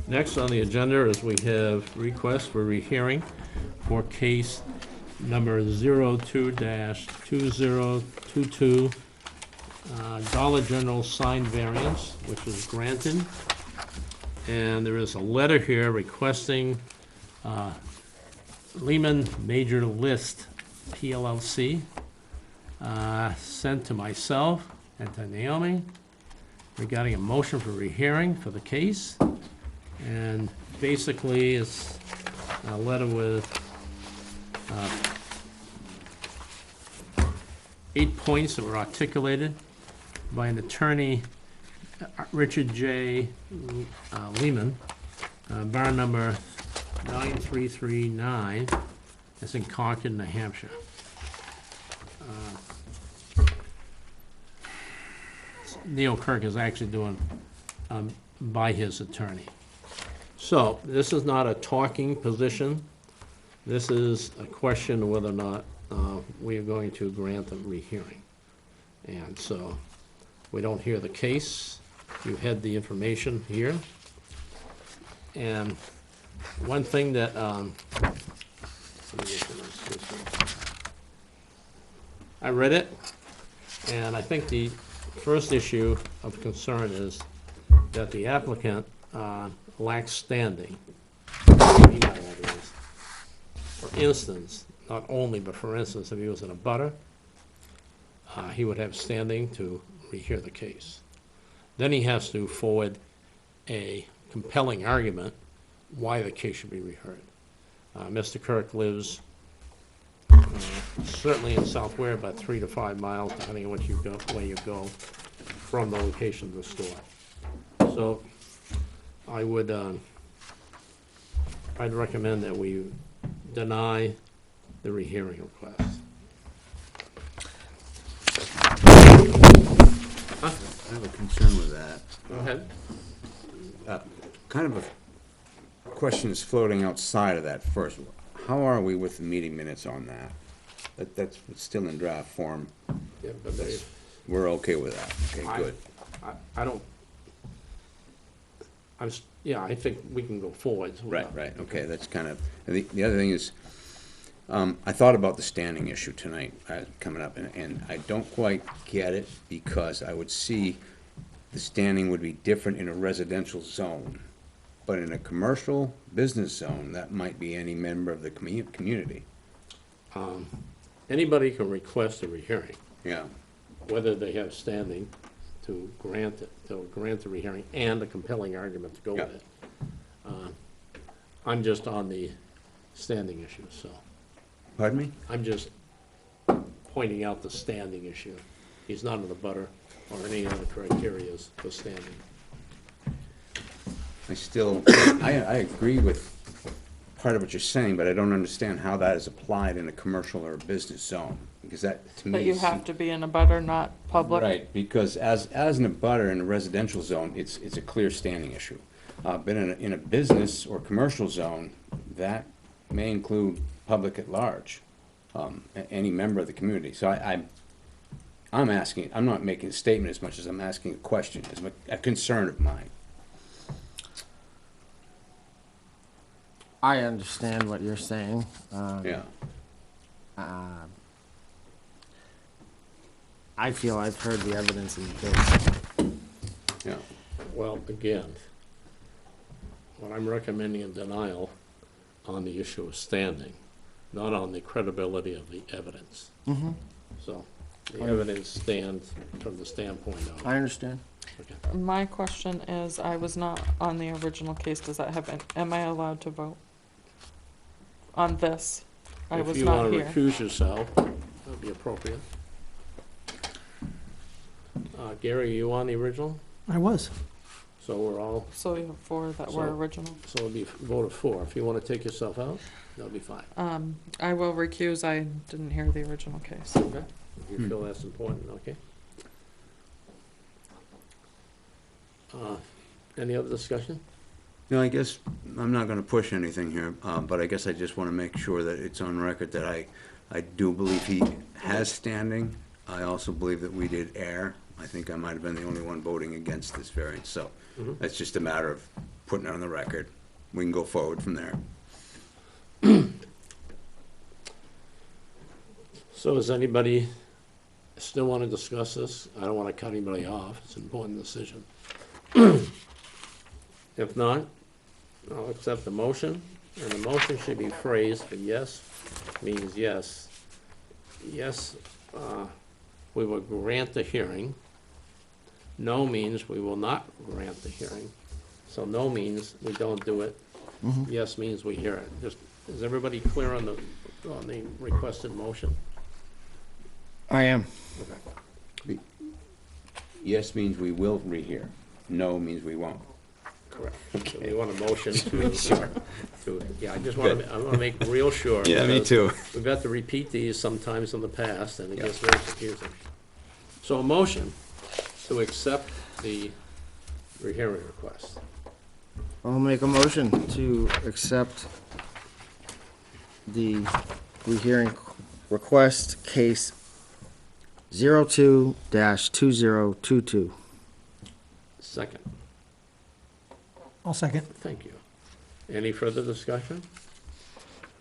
Next on the agenda is we have request for rehearing for case number 02-2022, Dollar General sign variance, which was granted. And there is a letter here requesting Lehman Major List PLLC, sent to myself and to Naomi regarding a motion for rehearing for the case. And basically, it's a letter with 8 points that were articulated by an attorney, Richard J. Lehman, bar number 9339. It's in Concord, New Hampshire. Neil Kirk is actually doing by his attorney. So, this is not a talking position. This is a question of whether or not we are going to grant the rehearing. And so, we don't hear the case. You had the information here. And one thing that, let me get to this one. I read it, and I think the first issue of concern is that the applicant lacks standing. What I mean by that is, for instance, not only, but for instance, if he was in a butter, he would have standing to rehear the case. Then he has to forward a compelling argument why the case should be reheard. Mr. Kirk lives certainly in South Ware, about 3 to 5 miles, depending on where you go from the location of the store. So I would, I'd recommend that we deny the rehearing request. I have a concern with that. Go ahead. Kind of a question is floating outside of that first. How are we with the meeting minutes on that? That's still in draft form. Yeah, but they- We're okay with that. Okay, good. I don't, yeah, I think we can go forward. Right, okay, that's kind of, and the other thing is, I thought about the standing issue tonight, coming up, and I don't quite get it, because I would see the standing would be different in a residential zone. But in a commercial business zone, that might be any member of the community. Anybody can request a rehearing, Yeah, whether they have standing to grant it, to grant the rehearing and a compelling argument to go with Yeah. it. I'm just on the standing issue, so. pardon me? I'm just pointing out the standing issue. He's not in the butter or any other criteria for standing. I still, I agree with part of what you're saying, but I don't understand how that is applied in a commercial or a business zone, because that, to me. But you is- have to be in a butter, not public. Right, because as in a butter in a residential zone, it's a clear standing issue. But in a business or commercial zone, that may include public at large, any member of the community. So I'm asking, I'm not making a statement as much as I'm asking a question, as a concern of mine. I understand what you're saying. Yeah. I feel I've heard the evidence in the case. Yeah. Well, again, what I'm recommending in denial on the issue of standing, not on the credibility of the evidence. Mm-hmm. So the evidence stands from the standpoint of. I understand. Okay. My question is, I was not on the original case. Does that have, am I allowed to vote on this? I was not If you here. want to recuse yourself, that would be appropriate. Gary, you on the original? I was. So we're all, So we have 4 that were So- original. so it'll be vote of 4. If you want to take yourself out, that'll be fine. I will recuse. I didn't hear the original case. Okay? If you feel that's important, okay? Any other discussion? No, I guess I'm not gonna push anything here, but I guess I just wanna make sure that it's on record that I do believe he has standing. I also believe that we did err. I think I might have been the only one voting against this variance, so that's just a matter of putting it on the record. We can go forward from there. So does anybody still want to discuss this? I don't want to cut anybody off. It's an important decision. If not, I'll accept the motion, and the motion should be phrased, but yes means yes. Yes, we will grant the hearing. No means we will not grant the hearing. So no means we don't do it. Yes means we hear it. Just, is everybody clear on the requested motion? I am. Yes means we will rehear. No means we won't. Correct. So we want a motion to, yeah, I just want to, I want to make real sure. Yeah, me because too. We've got to repeat these sometimes in the past, and it gets very confusing. So a motion to accept the rehearing request. I'll make a motion to accept the rehearing request, case 02-2022. Second. I'll second. Thank you. Any further discussion?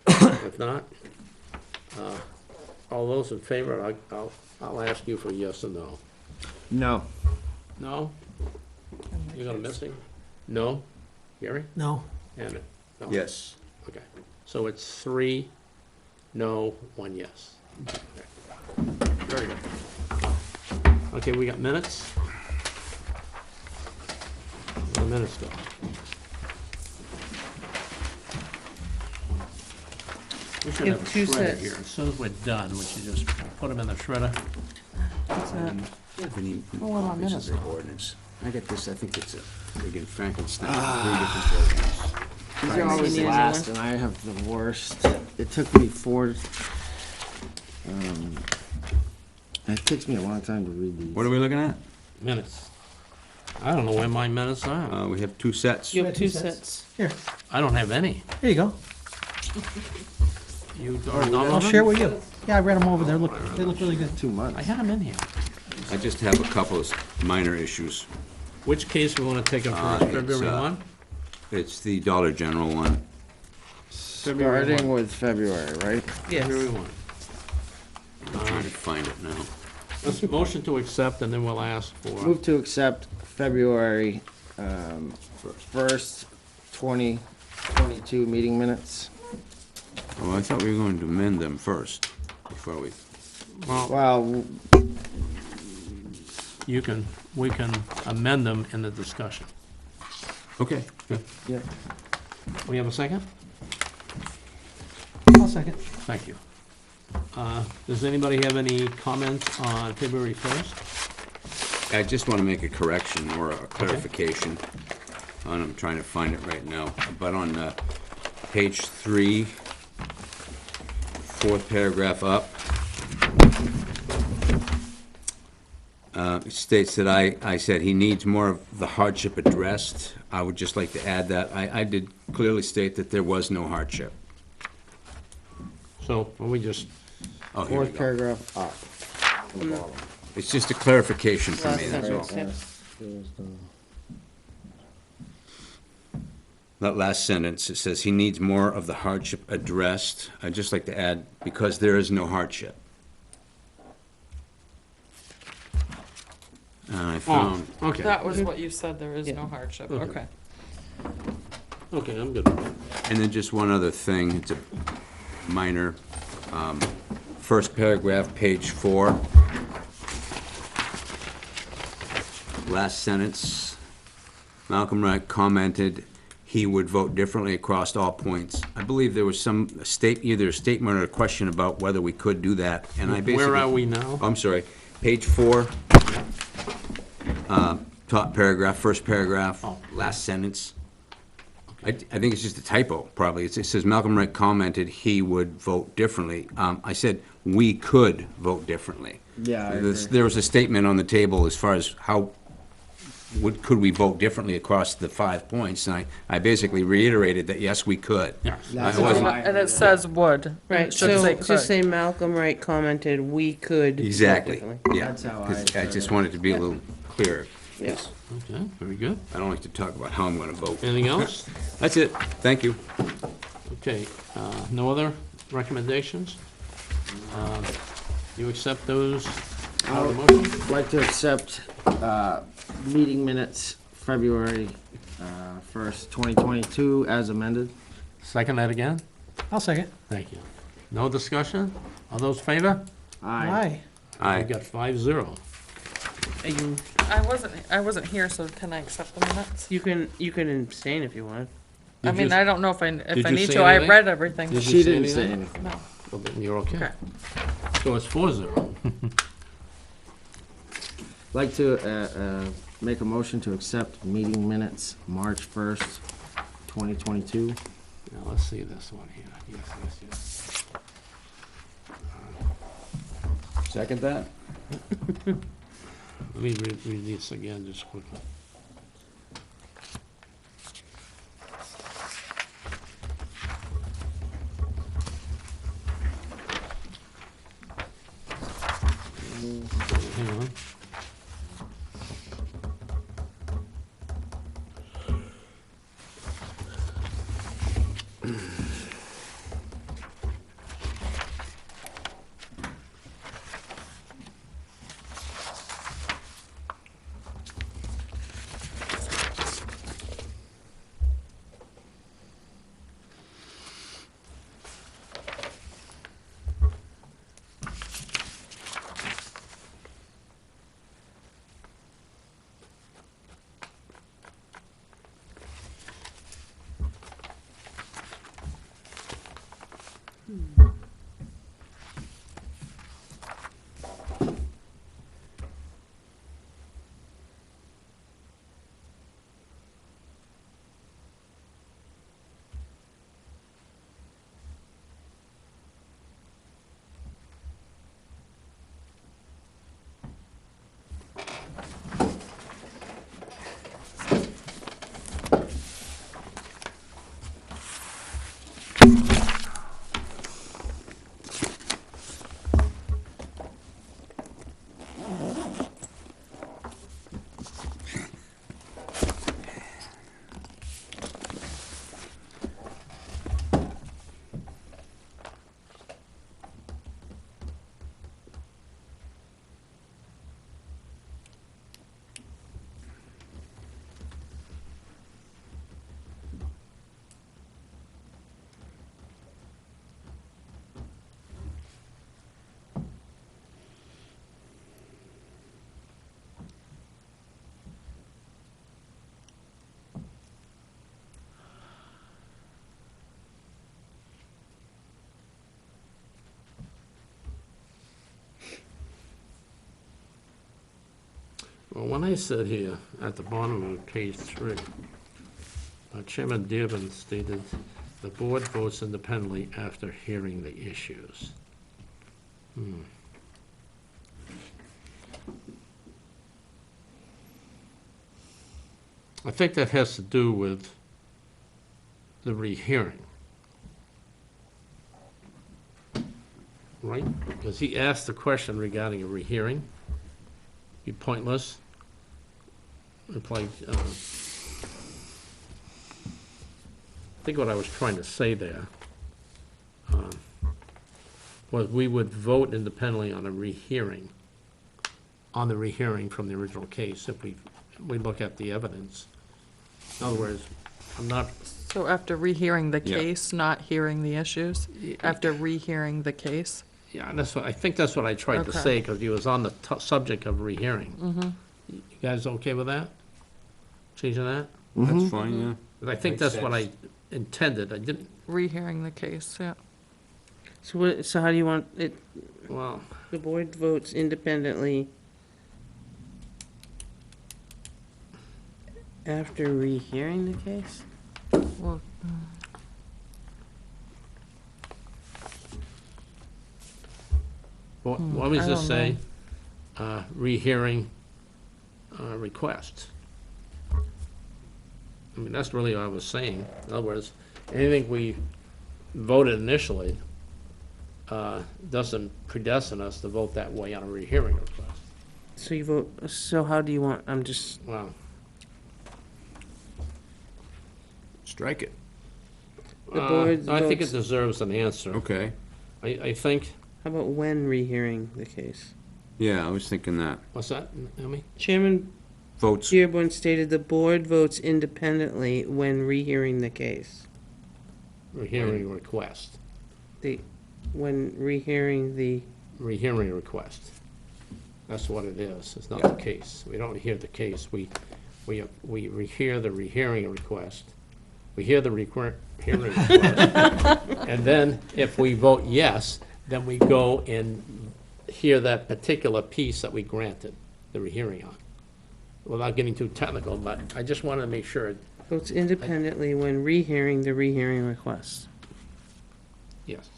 If not, all those in favor, I'll ask you for yes or no. No. No? You got a missing? No? Gary? No. And, no? Yes. Okay. So it's 3 no, 1 yes. Okay. Very good. Okay, we got minutes? Where the minutes go? We should You have a have 2 shredder sets. here. As soon as we're done, we should just put them in the shredder. What's that? Oh, what about minutes? Ordinance. I get this, I think it's a friggin' Frankenstein, 3 different buildings. These are You always need a new last, one? and I have the worst. It took me it takes me a long time to read these. What are we looking at? Minutes. I don't know where my minutes are. We have 2 sets. You have 2 sets. Here, I don't have any. here you go. You I'll share with you. Yeah, I read them over. They look really good. 2 months. I had them in here. I just have a couple of minor issues. Which case we want to take them first, It's, February 1? It's the Dollar General one. February Starting 1. with February, right? February Yes. 1. I'm trying to find it now. Let's motion to accept, and then we'll ask for, Move to accept February, 1st, 2022 meeting minutes. Oh, I thought we were going to amend them first, before we, well, Well, we can amend them in the discussion. okay. yeah. We have a second? I'll second. Thank you. Does anybody have any comments on February 1st? I just want to make a correction or a clarification, and I'm trying to find it right now, but on page 3, fourth paragraph up, it states that I said he needs more of the hardship addressed. I would just like to add that. I did clearly state that there was no hardship. So, we just, Oh, here we Fourth go. paragraph up. from the bottom. It's just a clarification for me, Last that's all. sentence, That last sentence, it says he needs more of the hardship addressed. I'd just like to add, because there is no hardship. And I found, okay, That was what you said, there is Yeah. no hardship, Okay. okay. okay, I'm good with that. and then just one other thing, it's a minor, first paragraph, page 4. Last sentence, Malcolm Wright commented he would vote differently across all points. I believe there was some either a statement or a question about whether we could do that, and I basically. Where are we now? I'm sorry, page 4, top paragraph, first paragraph, Oh. last sentence. I think it's just a typo, probably. It says Malcolm Wright commented he would vote differently. I said we could vote differently. Yeah, I agree. There was a statement on the table as far as how, could we vote differently across the 5 points? And I basically reiterated that, yes, we could. Yeah. That's I wasn't- how I And heard it says would. and Right, it should so say just could. say Malcolm Wright commented, we could. vote Exactly, differently. yeah. That's how 'Cause I I heard just it. wanted to be a little clearer. Yes. Okay, very good. I don't like to talk about how I'm gonna vote. Anything else? That's it, thank you. Okay, no other recommendations? You accept those out of the motion? I'd like to accept, meeting minutes, February, 1st, 2022, as amended. Second that again? I'll second. Thank you. No discussion? All those in favor? Aye. We Aye. got 5-0. Are you, I wasn't here, so can I accept the minutes? you can abstain if you want. I Did mean, you- I don't know if did I you need say to, I anything? read everything. Did you She say didn't say anything? anything. No. Well, then you're okay. Okay. So it's 4-0. I'd like to, make a motion to accept meeting minutes, March 1st, 2022. Now, let's see this one here. Yes. Second that? Let me read this again just quickly. Hang on. Well, when I said here, at the bottom of page 3, Chairman Dearborn stated, "The board votes independently after hearing the issues." I think that has to do with the rehearing. Right? Because he asked the question regarding a rehearing. Be pointless. Reply, I think what I was trying to say there was we would vote independently on a rehearing, on the rehearing from the original case if we look at the evidence. In other words, I'm not, So after rehearing the Yeah. case, not hearing the issues? After rehearing the case? yeah, that's what, I think that's what I tried to Okay. say, because he was on the subject of rehearing. You guys okay with that? Changing that? That's fine, yeah. 'Cause I think Makes that's what I intended. I didn't, Rehearing the case, yeah. So how do you want it, well, the board votes independently after rehearing the case? Well, why don't we I just don't say, rehearing request? I mean, that's really what I was saying. In other words, anything we voted initially doesn't predestine us to vote that way on a rehearing request. So you vote, so how do you want, I'm just, Well, Strike it. The board I think it votes- deserves an answer. Okay. I think, how about when rehearing the case? Yeah, I was thinking that. what's that, Amy? Chairman Votes. Dearborn stated the board votes independently when rehearing the case. Rehearing request. When rehearing the, Rehearing request. That's what it is. It's not the case. We don't hear the case. We rehear the rehearing request. We hear the hearing request. And then if we vote yes, then we go and hear that particular piece that we granted the rehearing on. Without getting too technical, but I just wanted to make sure, votes independently when rehearing the rehearing request. yes.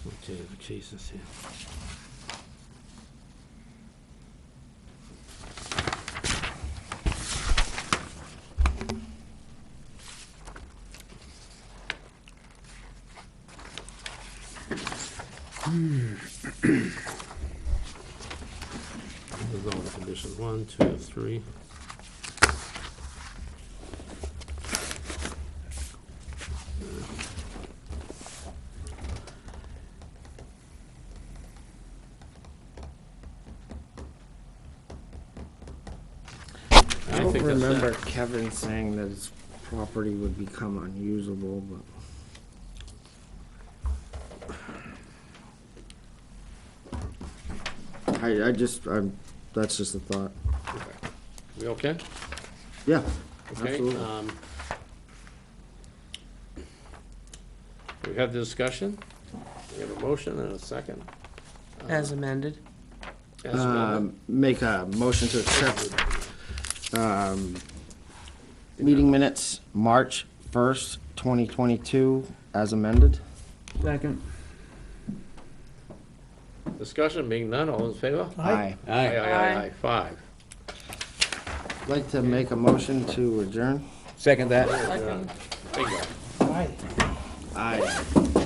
Okay, the case is here. We'll go with conditions 1, 2, 3. I don't think that's remember that. Kevin saying that his property would become unusable, but that's just a thought. We okay? Yeah, Okay. absolutely. We have the discussion. We have a motion and a second. As amended. As amended. Make a motion to accept, meeting minutes, March 1st, 2022, as amended. Second. Discussion being none, all in favor? Aye. Aye, Aye. aye, 5. I'd like to make a motion to adjourn. Second that. Second. Bingo. Aye.